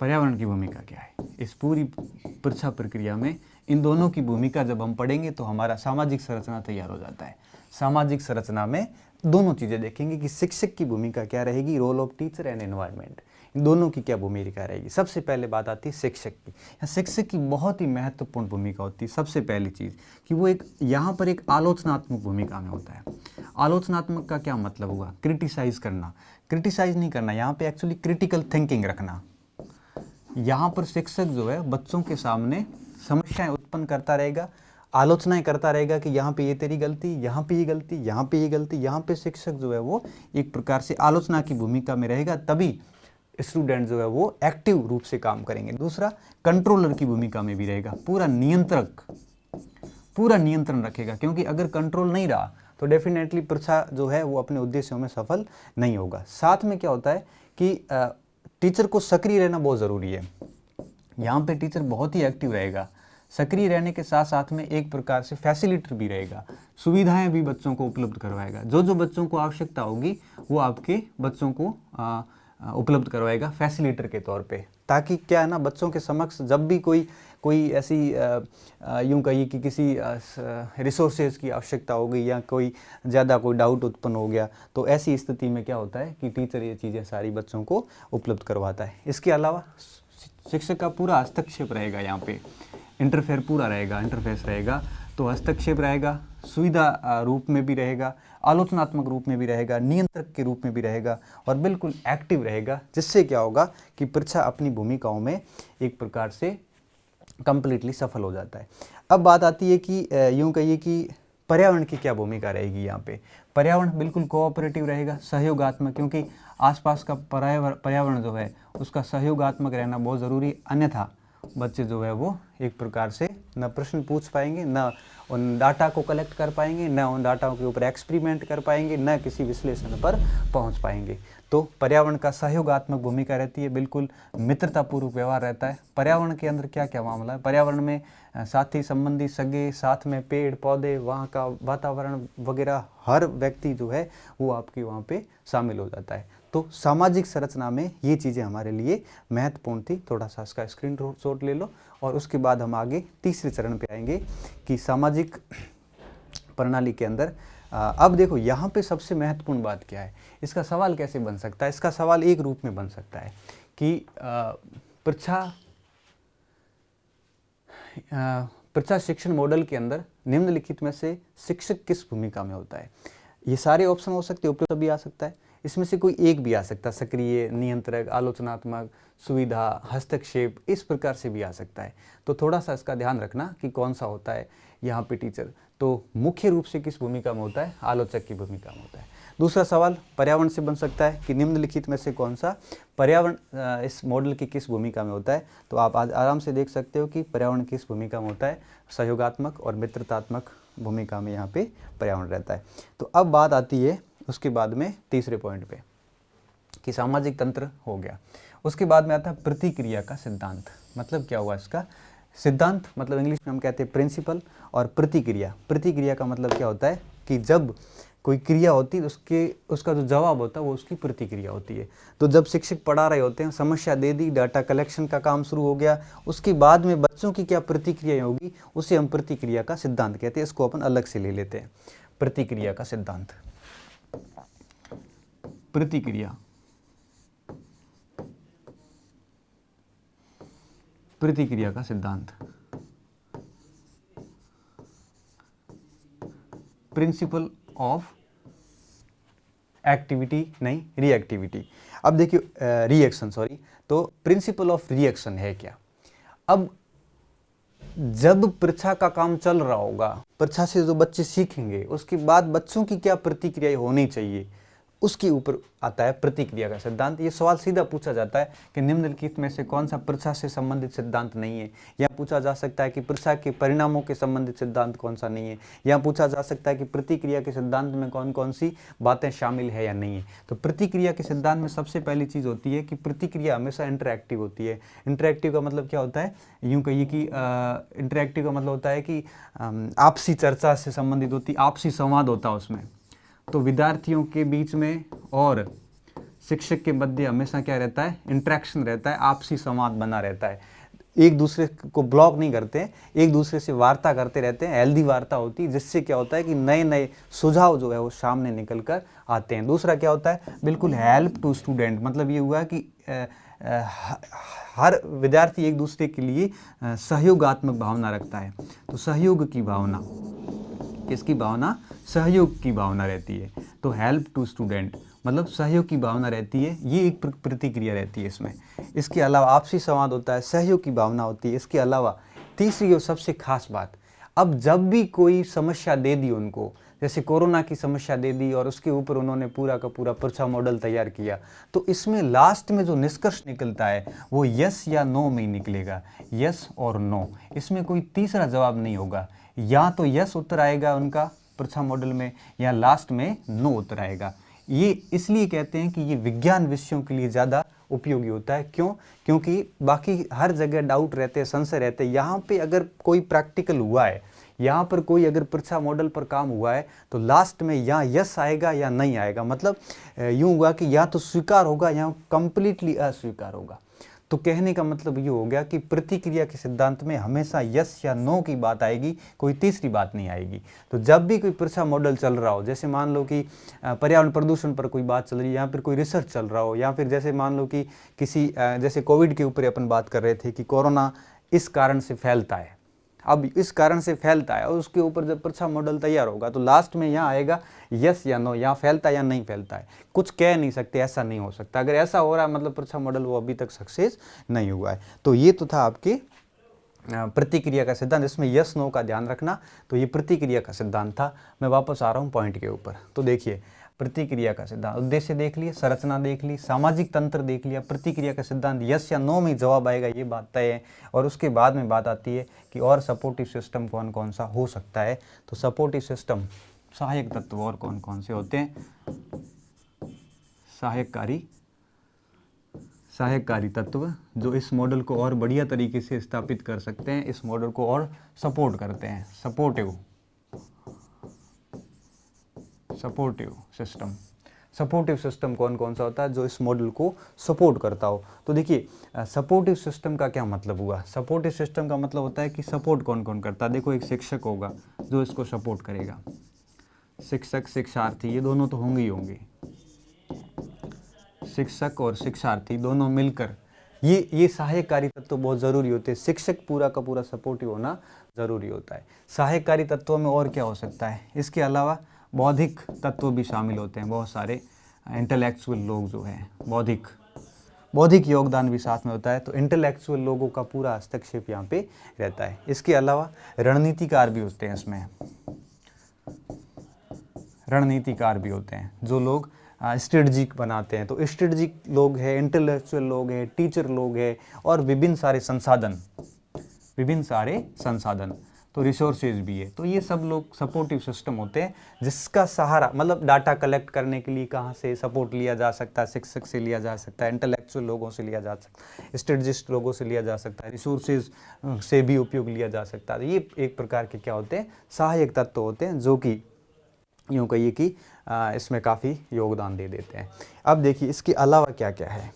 पर्यावरण की भूमिका क्या है। इस पूरी परीक्षा प्रक्रिया में इन दोनों की भूमिका जब हम पढ़ेंगे तो हमारा सामाजिक संरचना तैयार हो जाता है। सामाजिक संरचना में दोनों चीजें देखेंगे कि शिक्षक की भूमिका क्या रहेगी, role of teacher and environment, इन दोनों की क्या भूमिका रहेगी। सबसे पहले बात आती है शिक्षक की। शिक्षक की बहुत ही महत्वपूर्ण भूमिका होती है। सबसे पहली चीज कि वो एक यहाँ पर एक आलोचनात्मक भूमिका में होता है। आलोचनात्मक का क्या मतलब हुआ, क्रिटिसाइज करना, क्रिटिसाइज नहीं करना, यहाँ पे एक्चुअली क्रिटिकल थिंकिंग रखना। यहाँ पर शिक्षक जो है बच्चों के सामने समस्याएं उत्पन्न करता रहेगा, आलोचनाएं करता रहेगा कि यहाँ पे ये तेरी गलती, यहाँ पे ये गलती, यहाँ पे ये गलती। यहाँ पे शिक्षक जो है वो एक प्रकार से आलोचना की भूमिका में रहेगा, तभी स्टूडेंट जो है वो एक्टिव रूप से काम करेंगे। दूसरा, कंट्रोलर की भूमिका में भी रहेगा, पूरा नियंत्रण रखेगा, क्योंकि अगर कंट्रोल नहीं रहा तो डेफिनेटली परीक्षा जो है वो अपने उद्देश्यों में सफल नहीं होगा। साथ में क्या होता है कि टीचर को सक्रिय रहना बहुत ज़रूरी है। यहाँ पे टीचर बहुत ही एक्टिव रहेगा, सक्रिय रहने के साथ साथ में एक प्रकार से फैसिलिटेटर भी रहेगा, सुविधाएं भी बच्चों को उपलब्ध करवाएगा। जो जो बच्चों को आवश्यकता होगी वो आपके बच्चों को उपलब्ध करवाएगा फैसिलिटेटर के तौर पे, ताकि क्या है ना, बच्चों के समक्ष जब भी कोई ऐसी यूं कहिए कि किसी रिसोर्सेज की आवश्यकता हो गई या कोई ज़्यादा कोई डाउट उत्पन्न हो गया, तो ऐसी स्थिति में क्या होता है कि टीचर ये चीज़ें सारी बच्चों को उपलब्ध करवाता है। इसके अलावा शिक्षक का पूरा हस्तक्षेप रहेगा, यहाँ पे इंटरफेयर पूरा रहेगा, इंटरफेस रहेगा, तो हस्तक्षेप रहेगा, सुविधा रूप में भी रहेगा, आलोचनात्मक रूप में भी रहेगा, नियंत्रक के रूप में भी रहेगा और बिल्कुल एक्टिव रहेगा, जिससे क्या होगा कि परीक्षा अपनी भूमिकाओं में एक प्रकार से कंप्लीटली सफल हो जाता है। अब बात आती है कि यूं कहिए कि पर्यावरण की क्या भूमिका रहेगी यहाँ पे। पर्यावरण बिल्कुल कोऑपरेटिव रहेगा, सहयोगात्मक, क्योंकि आसपास का पर्यावरण जो है उसका सहयोगात्मक रहना बहुत ज़रूरी, अन्यथा बच्चे जो है वो एक प्रकार से न प्रश्न पूछ पाएंगे, न उन डाटा को कलेक्ट कर पाएंगे, न उन डाटा के ऊपर एक्सपेरिमेंट कर पाएंगे, न किसी विश्लेषण पर पहुंच पाएंगे। तो पर्यावरण का सहयोगात्मक भूमिका रहती है, बिल्कुल मित्रतापूर्वक व्यवहार रहता है। पर्यावरण के अंदर क्या क्या मामला है, पर्यावरण में साथी संबंधी सगे, साथ में पेड़ पौधे, वहाँ का वातावरण वगैरह, हर व्यक्ति जो है वो आपके वहाँ पे शामिल हो जाता है। तो सामाजिक संरचना में ये चीज़ें हमारे लिए महत्वपूर्ण थी। थोड़ा सा इसका स्क्रीनशॉट ले लो और उसके बाद हम आगे तीसरे चरण पे आएंगे कि सामाजिक प्रणाली के अंदर अब देखो यहाँ पे सबसे महत्वपूर्ण बात क्या है, इसका सवाल कैसे बन सकता है। इसका सवाल एक रूप में बन सकता है कि परीक्षा शिक्षण मॉडल के अंदर निम्नलिखित में से शिक्षक किस भूमिका में होता है। ये सारे ऑप्शन हो सकते हैं, उपयुक्त भी आ सकता है, इसमें से कोई एक भी आ सकता है, सक्रिय, नियंत्रक, आलोचनात्मक, सुविधा, हस्तक्षेप, इस प्रकार से भी आ सकता है। तो थोड़ा सा इसका ध्यान रखना कि कौन सा होता है यहाँ पे टीचर। तो मुख्य रूप से किस भूमिका में होता है, आलोचक की भूमिका में होता है। दूसरा सवाल पर्यावरण से बन सकता है कि निम्नलिखित में से कौन सा पर्यावरण इस मॉडल की किस भूमिका में होता है। तो आप आज आराम से देख सकते हो कि पर्यावरण किस भूमिका में होता है, सहयोगात्मक और मित्रतात्मक भूमिका में यहाँ पे पर्यावरण रहता है। तो अब बात आती है उसके बाद में तीसरे पॉइंट पे कि सामाजिक तंत्र हो गया। उसके बाद में आता है प्रतिक्रिया का सिद्धांत। मतलब क्या हुआ इसका सिद्धांत, मतलब इंग्लिश में हम कहते हैं प्रिंसिपल, और प्रतिक्रिया, प्रतिक्रिया का मतलब क्या होता है कि जब कोई क्रिया होती है उसका जो जवाब होता है वो उसकी प्रतिक्रिया होती है। तो जब शिक्षक पढ़ा रहे होते हैं, समस्या दे दी, डाटा कलेक्शन का काम शुरू हो गया, उसके बाद में बच्चों की क्या प्रतिक्रिया होगी, उसे हम प्रतिक्रिया का सिद्धांत कहते हैं। इसको अपन अलग से ले लेते हैं, प्रतिक्रिया का सिद्धांत। प्रतिक्रिया, प्रतिक्रिया का सिद्धांत, प्रिंसिपल ऑफ एक्टिविटी नहीं रिएक्टिविटी। अब देखिए रिएक्शन, सॉरी, तो प्रिंसिपल ऑफ रिएक्शन है क्या। अब जब परीक्षा का काम चल रहा होगा, परीक्षा से जो बच्चे सीखेंगे उसके बाद बच्चों की क्या प्रतिक्रिया होनी चाहिए, उसके ऊपर आता है प्रतिक्रिया का सिद्धांत। ये सवाल सीधा पूछा जाता है कि निम्नलिखित में से कौन सा परीक्षा से संबंधित सिद्धांत नहीं है, या पूछा जा सकता है कि परीक्षा के परिणामों के संबंधित सिद्धांत कौन सा नहीं है, या पूछा जा सकता है कि प्रतिक्रिया के सिद्धांत में कौन कौन सी बातें शामिल है या नहीं है। तो प्रतिक्रिया के सिद्धांत में सबसे पहली चीज़ होती है कि प्रतिक्रिया हमेशा इंटरैक्टिव होती है। इंटरैक्टिव का मतलब क्या होता है, यूँ कहिए कि इंटरैक्टिव का मतलब होता है कि आपसी चर्चा से संबंधित होती, आपसी संवाद होता है उसमें। तो विद्यार्थियों के बीच में और शिक्षक के मध्य हमेशा क्या रहता है, इंटरेक्शन रहता है, आपसी संवाद बना रहता है। एक दूसरे को ब्लॉक नहीं करते, एक दूसरे से वार्ता करते रहते हैं, हेल्दी वार्ता होती है, जिससे क्या होता है कि नए नए सुझाव जो है वो सामने निकल कर आते हैं। दूसरा क्या होता है, बिल्कुल हेल्प टू स्टूडेंट, मतलब ये हुआ कि हर विद्यार्थी एक दूसरे के लिए सहयोगात्मक भावना रखता है। तो सहयोग की भावना, किसकी भावना, सहयोग की भावना रहती है। तो हेल्प टू स्टूडेंट मतलब सहयोग की भावना रहती है, ये एक प्रतिक्रिया रहती है इसमें। इसके अलावा आपसी संवाद होता है, सहयोग की भावना होती है। इसके अलावा तीसरी और सबसे खास बात, अब जब भी कोई समस्या दे दी उनको, जैसे कोरोना की समस्या दे दी और उसके ऊपर उन्होंने पूरा का पूरा परीक्षा मॉडल तैयार किया, तो इसमें लास्ट में जो निष्कर्ष निकलता है वो यस या नो में ही निकलेगा, यस और नो। इसमें कोई तीसरा जवाब नहीं होगा, या तो यस उत्तर आएगा उनका परीक्षा मॉडल में, या लास्ट में नो उत्तर आएगा। ये इसलिए कहते हैं कि ये विज्ञान विषयों के लिए ज़्यादा उपयोगी होता है। क्यों? क्योंकि बाकी हर जगह डाउट रहते हैं, संशय रहते हैं। यहाँ पे अगर कोई प्रैक्टिकल हुआ है, यहाँ पर कोई अगर परीक्षा मॉडल पर काम हुआ है, तो लास्ट में या यस आएगा या नहीं आएगा। मतलब यूँ हुआ कि या तो स्वीकार होगा या कंप्लीटली अस्वीकार होगा। तो कहने का मतलब ये हो गया कि प्रतिक्रिया के सिद्धांत में हमेशा यस या नो की बात आएगी, कोई तीसरी बात नहीं आएगी। तो जब भी कोई परीक्षा मॉडल चल रहा हो, जैसे मान लो कि पर्यावरण प्रदूषण पर कोई बात चल रही है, या फिर कोई रिसर्च चल रहा हो, या फिर जैसे मान लो कि किसी जैसे कोविड के ऊपर अपन बात कर रहे थे कि कोरोना इस कारण से फैलता है, अब इस कारण से फैलता है, और उसके ऊपर जब परीक्षा मॉडल तैयार होगा तो लास्ट में यहाँ आएगा यस या नो, यहाँ फैलता है या नहीं फैलता है। कुछ कह नहीं सकते, ऐसा नहीं हो सकता। अगर ऐसा हो रहा है मतलब परीक्षा मॉडल वो अभी तक सक्सेस नहीं हुआ है। तो ये तो था आपके प्रतिक्रिया का सिद्धांत, इसमें यस नो का ध्यान रखना। तो ये प्रतिक्रिया का सिद्धांत था। मैं वापस आ रहा हूँ पॉइंट के ऊपर। तो देखिए, प्रतिक्रिया का सिद्धांत, उद्देश्य देख लिए, संरचना देख ली, सामाजिक तंत्र देख लिया। प्रतिक्रिया का सिद्धांत यस या नो में जवाब आएगा, ये बात तय है। और उसके बाद में बात आती है कि और सपोर्टिव सिस्टम कौन कौन सा हो सकता है। तो सपोर्टिव सिस्टम, सहायक तत्व और कौन कौन से होते हैं, सहायकारी तत्व जो इस मॉडल को और बढ़िया तरीके से स्थापित कर सकते हैं, इस मॉडल को और सपोर्ट करते हैं। सपोर्टिव सिस्टम कौन कौन सा होता है जो इस मॉडल को सपोर्ट करता हो। तो देखिए, सपोर्टिव सिस्टम का क्या मतलब हुआ। सपोर्टिव सिस्टम का मतलब होता है कि सपोर्ट कौन कौन करता है। देखो, एक शिक्षक होगा जो इसको सपोर्ट करेगा, शिक्षक शिक्षार्थी, ये दोनों तो होंगे ही होंगे। शिक्षक और शिक्षार्थी दोनों मिलकर, ये सहायकारी तत्व बहुत ज़रूरी होते हैं। शिक्षक पूरा का पूरा सपोर्टिव होना ज़रूरी होता है। सहायकारी तत्वों में और क्या हो सकता है, इसके अलावा बौद्धिक तत्व भी शामिल होते हैं। बहुत सारे इंटेलेक्चुअल लोग जो हैं, बौद्धिक योगदान भी साथ में होता है। तो इंटेलेक्चुअल लोगों का पूरा हस्तक्षेप यहाँ पे रहता है। इसके अलावा रणनीतिकार भी होते हैं, इसमें रणनीतिकार भी होते हैं जो लोग स्ट्रेटजिक बनाते हैं। तो स्ट्रेटजिक लोग हैं, इंटेलेक्चुअल लोग हैं, टीचर लोग हैं, और विभिन्न सारे संसाधन, तो रिसोर्सेज भी है। तो ये सब लोग सपोर्टिव सिस्टम होते हैं, जिसका सहारा, मतलब डाटा कलेक्ट करने के लिए कहाँ से सपोर्ट लिया जा सकता है, शिक्षक से लिया जा सकता है, इंटेलेक्चुअल लोगों से लिया जा सकता है, स्ट्रेटजिस्ट लोगों से लिया जा सकता है, रिसोर्सेज से भी उपयोग लिया जा सकता है। ये एक प्रकार के क्या होते हैं, सहायक तत्व होते हैं, जो कि यूँ कहिए कि इसमें काफ़ी योगदान दे देते हैं। अब देखिए, इसके अलावा क्या क्या है।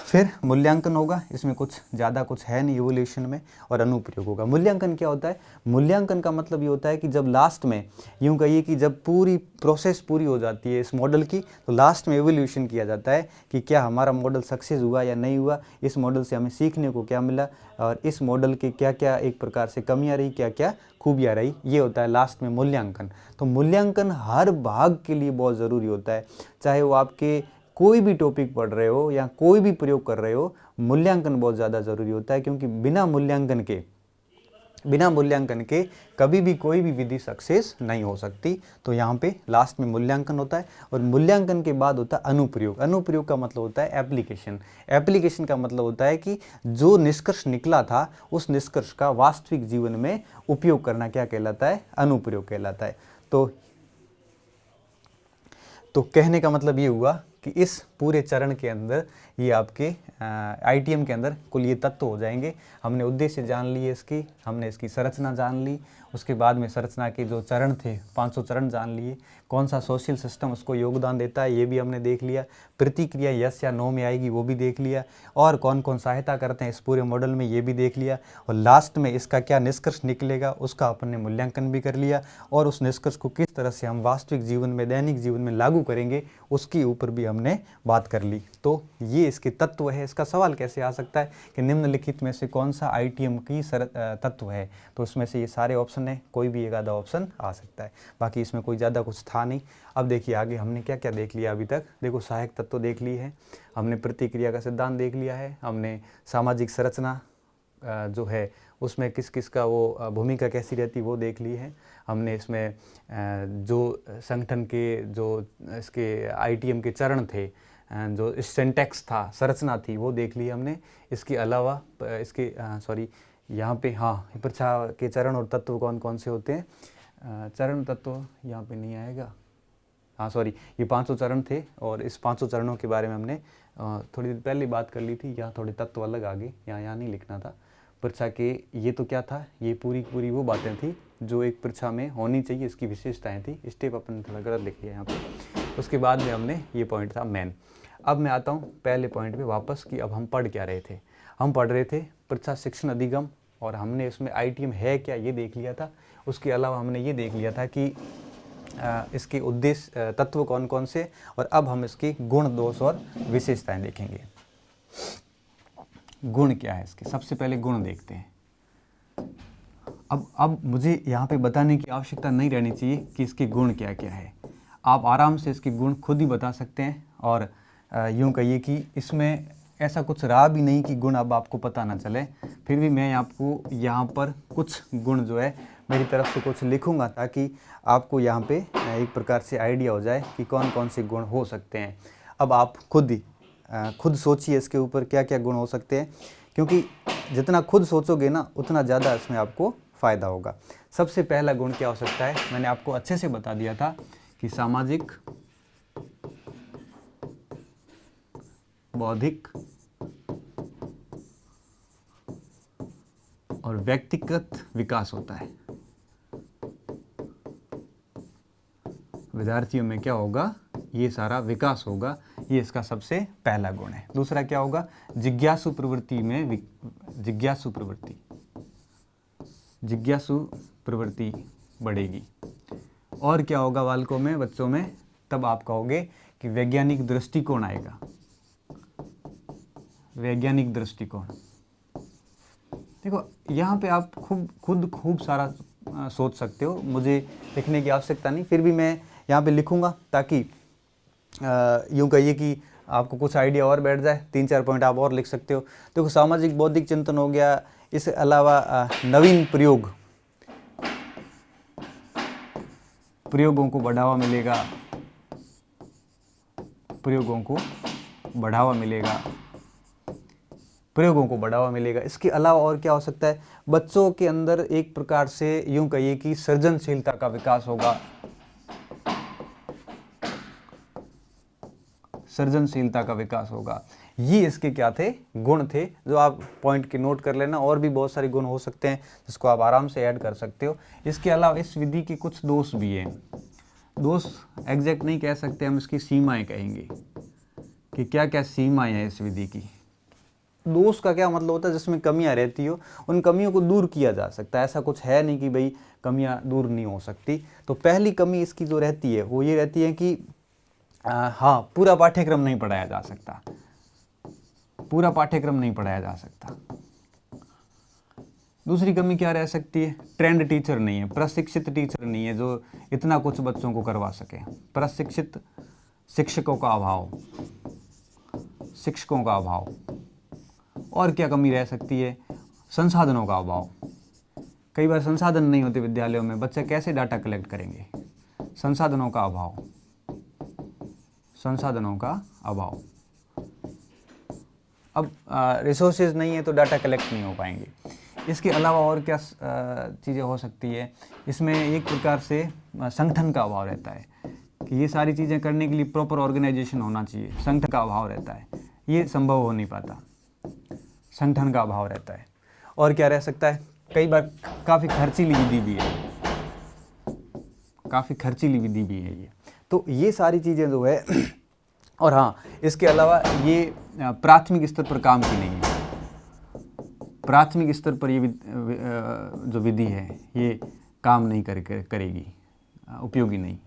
फिर मूल्यांकन होगा, इसमें कुछ ज़्यादा कुछ है नहीं इवोल्यूशन में, और अनुप्रयोग होगा। मूल्यांकन क्या होता है, मूल्यांकन का मतलब ये होता है कि जब लास्ट में, यूँ कहिए कि जब पूरी प्रोसेस पूरी हो जाती है इस मॉडल की, तो लास्ट में इवोल्यूशन किया जाता है कि क्या हमारा मॉडल सक्सेस हुआ या नहीं हुआ, इस मॉडल से हमें सीखने को क्या मिला, और इस मॉडल के क्या क्या एक प्रकार से कमियाँ रही, क्या क्या खूबियाँ रही। ये होता है लास्ट में मूल्यांकन। तो मूल्यांकन हर भाग के लिए बहुत ज़रूरी होता है, चाहे वो आपके कोई भी टॉपिक पढ़ रहे हो या कोई भी प्रयोग कर रहे हो, मूल्यांकन बहुत ज़्यादा ज़रूरी होता है। क्योंकि बिना मूल्यांकन के बिना मूल्यांकन के कभी भी कोई भी विधि सक्सेस नहीं हो सकती। तो यहाँ पे लास्ट में मूल्यांकन होता है और मूल्यांकन के बाद होता है अनुप्रयोग। अनुप्रयोग का मतलब होता है एप्लीकेशन। एप्लीकेशन का मतलब होता है कि जो निष्कर्ष निकला था उस निष्कर्ष का वास्तविक जीवन में उपयोग करना क्या कहलाता है? अनुप्रयोग कहलाता है। तो कहने का मतलब ये हुआ कि इस पूरे चरण के अंदर ये आपके ITM के अंदर कुल ये तत्व हो जाएंगे। हमने उद्देश्य जान लिए इसकी, हमने इसकी संरचना जान ली, उसके बाद में संरचना के जो चरण थे 500 चरण जान लिए, कौन सा सोशल सिस्टम उसको योगदान देता है ये भी हमने देख लिया, प्रतिक्रिया यस या नो में आएगी वो भी देख लिया, और कौन कौन सहायता करते हैं इस पूरे मॉडल में ये भी देख लिया, और लास्ट में इसका क्या निष्कर्ष निकलेगा उसका अपन ने मूल्यांकन भी कर लिया, और उस निष्कर्ष को किस तरह से हम वास्तविक जीवन में दैनिक जीवन में लागू करेंगे उसके ऊपर भी हमने बात कर ली। तो ये इसके तत्व है। इसका सवाल कैसे आ सकता है कि निम्नलिखित में से कौन सा ITM की तत्व है? तो उसमें से ये सारे ऑप्शन है, कोई भी एक आधा ऑप्शन आ सकता है, बाकी इसमें कोई ज़्यादा कुछ था नहीं। अब देखिए आगे हमने क्या क्या देख लिया अभी तक। देखो सहायक तत्व देख ली है हमने, प्रतिक्रिया का सिद्धांत देख लिया है हमने, सामाजिक संरचना जो है उसमें किस किस का वो भूमिका कैसी रहती वो देख ली है हमने। इसमें जो संगठन के जो इसके ITM के चरण थे, जो सिंटैक्स था, संरचना थी वो देख ली हमने। इसके अलावा इसके यहाँ पे परीक्षा के चरण और तत्व कौन कौन से होते हैं? चरण तत्व यहाँ पे नहीं आएगा, ये 500 चरण थे और इस 500 चरणों के बारे में हमने थोड़ी देर पहले बात कर ली थी। यहाँ थोड़े तत्व अलग आगे, यहाँ नहीं लिखना था परीक्षा के। ये तो क्या था, ये पूरी वो बातें थी जो एक परीक्षा में होनी चाहिए, इसकी विशेषताएं थी। स्टेप अपन ने थोड़ा गलत लिख लिया यहाँ पे। उसके बाद में हमने ये पॉइंट था मेन। अब मैं आता हूँ पहले पॉइंट पे वापस कि अब हम पढ़ क्या रहे थे। हम पढ़ रहे थे परीक्षा शिक्षण अधिगम, और हमने इसमें ITM है क्या ये देख लिया था। उसके अलावा हमने ये देख लिया था कि इसके उद्देश्य तत्व कौन कौन से, और अब हम इसकी गुण, दोष और विशेषताएं देखेंगे। गुण क्या है इसके? सबसे पहले गुण देखते हैं। अब मुझे यहाँ पे बताने की आवश्यकता नहीं रहनी चाहिए कि इसके गुण क्या क्या है। आप आराम से इसके गुण खुद ही बता सकते हैं, और यूँ कहिए कि इसमें ऐसा कुछ रहा भी नहीं कि गुण अब आपको पता ना चले। फिर भी मैं आपको यहाँ पर कुछ गुण जो है मेरी तरफ से कुछ लिखूंगा ताकि आपको यहाँ पे एक प्रकार से आइडिया हो जाए कि कौन कौन से गुण हो सकते हैं। अब आप खुद सोचिए इसके ऊपर क्या क्या गुण हो सकते हैं, क्योंकि जितना खुद सोचोगे ना उतना ज़्यादा इसमें आपको फ़ायदा होगा। सबसे पहला गुण क्या हो सकता है, मैंने आपको अच्छे से बता दिया था कि सामाजिक, बौद्धिक और व्यक्तिगत विकास होता है। विद्यार्थियों में क्या होगा, ये सारा विकास होगा, ये इसका सबसे पहला गुण है। दूसरा क्या होगा, जिज्ञासु प्रवृत्ति में जिज्ञासु प्रवृत्ति बढ़ेगी। और क्या होगा बालकों में, बच्चों में, तब आप कहोगे कि वैज्ञानिक दृष्टिकोण आएगा। वैज्ञानिक दृष्टिकोण, देखो यहाँ पे आप खूब सारा सोच सकते हो, मुझे लिखने की आवश्यकता नहीं, फिर भी मैं यहाँ पे लिखूंगा ताकि यूँ कहिए कि आपको कुछ आइडिया और बैठ जाए। 3-4 पॉइंट आप और लिख सकते हो। देखो सामाजिक बौद्धिक चिंतन हो गया, इसके अलावा नवीन प्रयोगों को बढ़ावा मिलेगा, प्रयोगों को बढ़ावा मिलेगा। इसके अलावा और क्या हो सकता है, बच्चों के अंदर एक प्रकार से यूं कहिए कि सृजनशीलता का विकास होगा। ये इसके क्या थे, गुण थे, जो आप पॉइंट के नोट कर लेना। और भी बहुत सारे गुण हो सकते हैं जिसको आप आराम से ऐड कर सकते हो। इसके अलावा इस विधि के कुछ दोष भी हैं। दोष एग्जैक्ट नहीं कह सकते, हम इसकी सीमाएं कहेंगे कि क्या क्या सीमाएं हैं इस विधि की। दोष का क्या मतलब होता है, जिसमें कमियां रहती हो उन कमियों को दूर किया जा सकता है। ऐसा कुछ है नहीं कि भाई कमियां दूर नहीं हो सकती। तो पहली कमी इसकी जो रहती है वो ये रहती है कि पूरा पाठ्यक्रम नहीं पढ़ाया जा सकता। दूसरी कमी क्या रह सकती है, ट्रेंड टीचर नहीं है, प्रशिक्षित टीचर नहीं है जो इतना कुछ बच्चों को करवा सके। प्रशिक्षित शिक्षकों का अभाव। और क्या कमी रह सकती है, संसाधनों का अभाव। कई बार संसाधन नहीं होते विद्यालयों में, बच्चे कैसे डाटा कलेक्ट करेंगे? संसाधनों का अभाव, संसाधनों का अभाव। अब रिसोर्सेज नहीं है तो डाटा कलेक्ट नहीं हो पाएंगे। इसके अलावा और क्या चीज़ें हो सकती है? इसमें एक प्रकार से संगठन का अभाव रहता है कि ये सारी चीज़ें करने के लिए प्रॉपर ऑर्गेनाइजेशन होना चाहिए, संगठन का अभाव रहता है, ये संभव हो नहीं पाता, संगठन का अभाव रहता है। और क्या रह सकता है? कई बार काफ़ी खर्चीली विधि भी है, काफ़ी खर्चीली विधि भी है ये। तो ये सारी चीज़ें जो है और हाँ, इसके अलावा ये प्राथमिक स्तर पर काम की नहीं है। प्राथमिक स्तर पर ये जो विधि है ये काम नहीं करेगी, उपयोगी नहीं,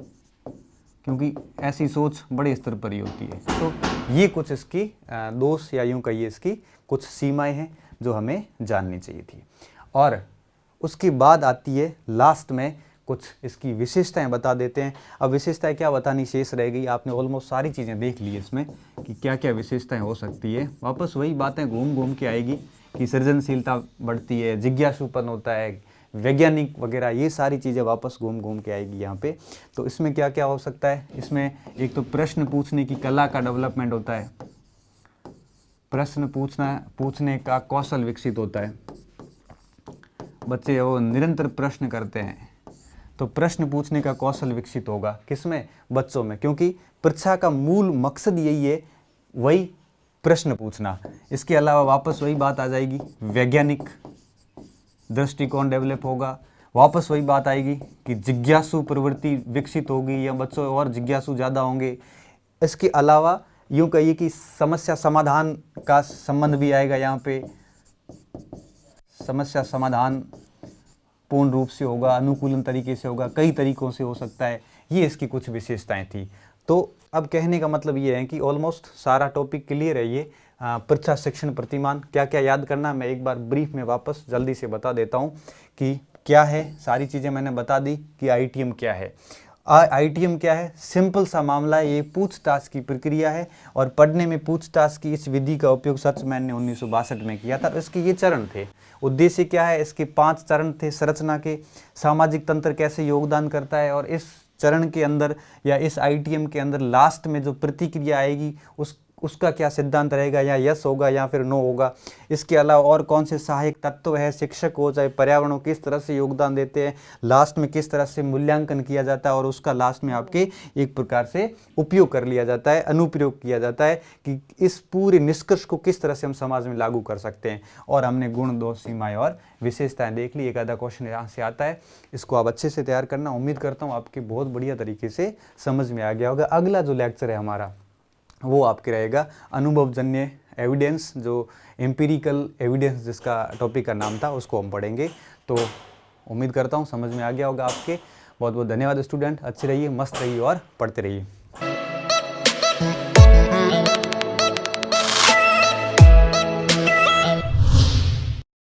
क्योंकि ऐसी सोच बड़े स्तर पर ही होती है। तो ये कुछ इसकी दोष या यूँ कहिए इसकी कुछ सीमाएं हैं जो हमें जाननी चाहिए थी। और उसके बाद आती है लास्ट में कुछ इसकी विशेषताएं बता देते हैं। अब विशेषताएं क्या बतानी शेष रह गई? आपने ऑलमोस्ट सारी चीज़ें देख ली इसमें कि क्या क्या विशेषताएं हो सकती है। वापस वही बातें घूम घूम के आएगी कि सृजनशीलता बढ़ती है, जिज्ञासूपन होता है, वैज्ञानिक वगैरह, ये सारी चीज़ें वापस घूम घूम के आएगी यहाँ पे। तो इसमें क्या क्या हो सकता है? इसमें एक तो प्रश्न पूछने की कला का डेवलपमेंट होता है, प्रश्न पूछने का कौशल विकसित होता है। बच्चे वो निरंतर प्रश्न करते हैं तो प्रश्न पूछने का कौशल विकसित होगा। किसमें? बच्चों में, क्योंकि परीक्षा का मूल मकसद यही है, वही प्रश्न पूछना। इसके अलावा वापस वही बात आ जाएगी, वैज्ञानिक दृष्टिकोण डेवलप होगा। वापस वही बात आएगी कि जिज्ञासु प्रवृत्ति विकसित होगी या बच्चों और जिज्ञासु ज़्यादा होंगे। इसके अलावा यूँ कहिए कि समस्या समाधान का संबंध भी आएगा यहाँ पे। समस्या समाधान पूर्ण रूप से होगा, अनुकूलन तरीके से होगा, कई तरीकों से हो सकता है। ये इसकी कुछ विशेषताएं थी। तो अब कहने का मतलब ये है कि ऑलमोस्ट सारा टॉपिक क्लियर है। ये परीक्षा शिक्षण प्रतिमान क्या क्या याद करना, मैं एक बार ब्रीफ में वापस जल्दी से बता देता हूँ कि क्या है। सारी चीज़ें मैंने बता दी कि ITM क्या है। ITM क्या है? सिंपल सा मामला है, ये पूछताछ की प्रक्रिया है और पढ़ने में पूछताछ की इस विधि का उपयोग सचमैन ने 1962 में किया था। इसके ये चरण थे। उद्देश्य क्या है? इसके 5 चरण थे संरचना के। सामाजिक तंत्र कैसे योगदान करता है, और इस चरण के अंदर या इस ITM के अंदर लास्ट में जो प्रतिक्रिया आएगी उसका क्या सिद्धांत रहेगा, या यस होगा या फिर नो होगा। इसके अलावा और कौन से सहायक तत्व है, शिक्षक हो चाहे पर्यावरण, किस तरह से योगदान देते हैं, लास्ट में किस तरह से मूल्यांकन किया जाता है और उसका लास्ट में आपके एक प्रकार से उपयोग कर लिया जाता है, अनुप्रयोग किया जाता है कि इस पूरे निष्कर्ष को किस तरह से हम समाज में लागू कर सकते हैं। और हमने गुण, दोष, सीमाएं और विशेषताएं देख ली। एक आधा क्वेश्चन यहाँ से आता है, इसको आप अच्छे से तैयार करना। उम्मीद करता हूँ आपके बहुत बढ़िया तरीके से समझ में आ गया होगा। अगला जो लेक्चर है हमारा वो आपके रहेगा अनुभवजन्य एविडेंस, जो एम्पिरिकल एविडेंस जिसका टॉपिक का नाम था, उसको हम पढ़ेंगे। तो उम्मीद करता हूँ समझ में आ गया होगा आपके। बहुत बहुत धन्यवाद स्टूडेंट। अच्छे रहिए, मस्त रहिए और पढ़ते रहिए।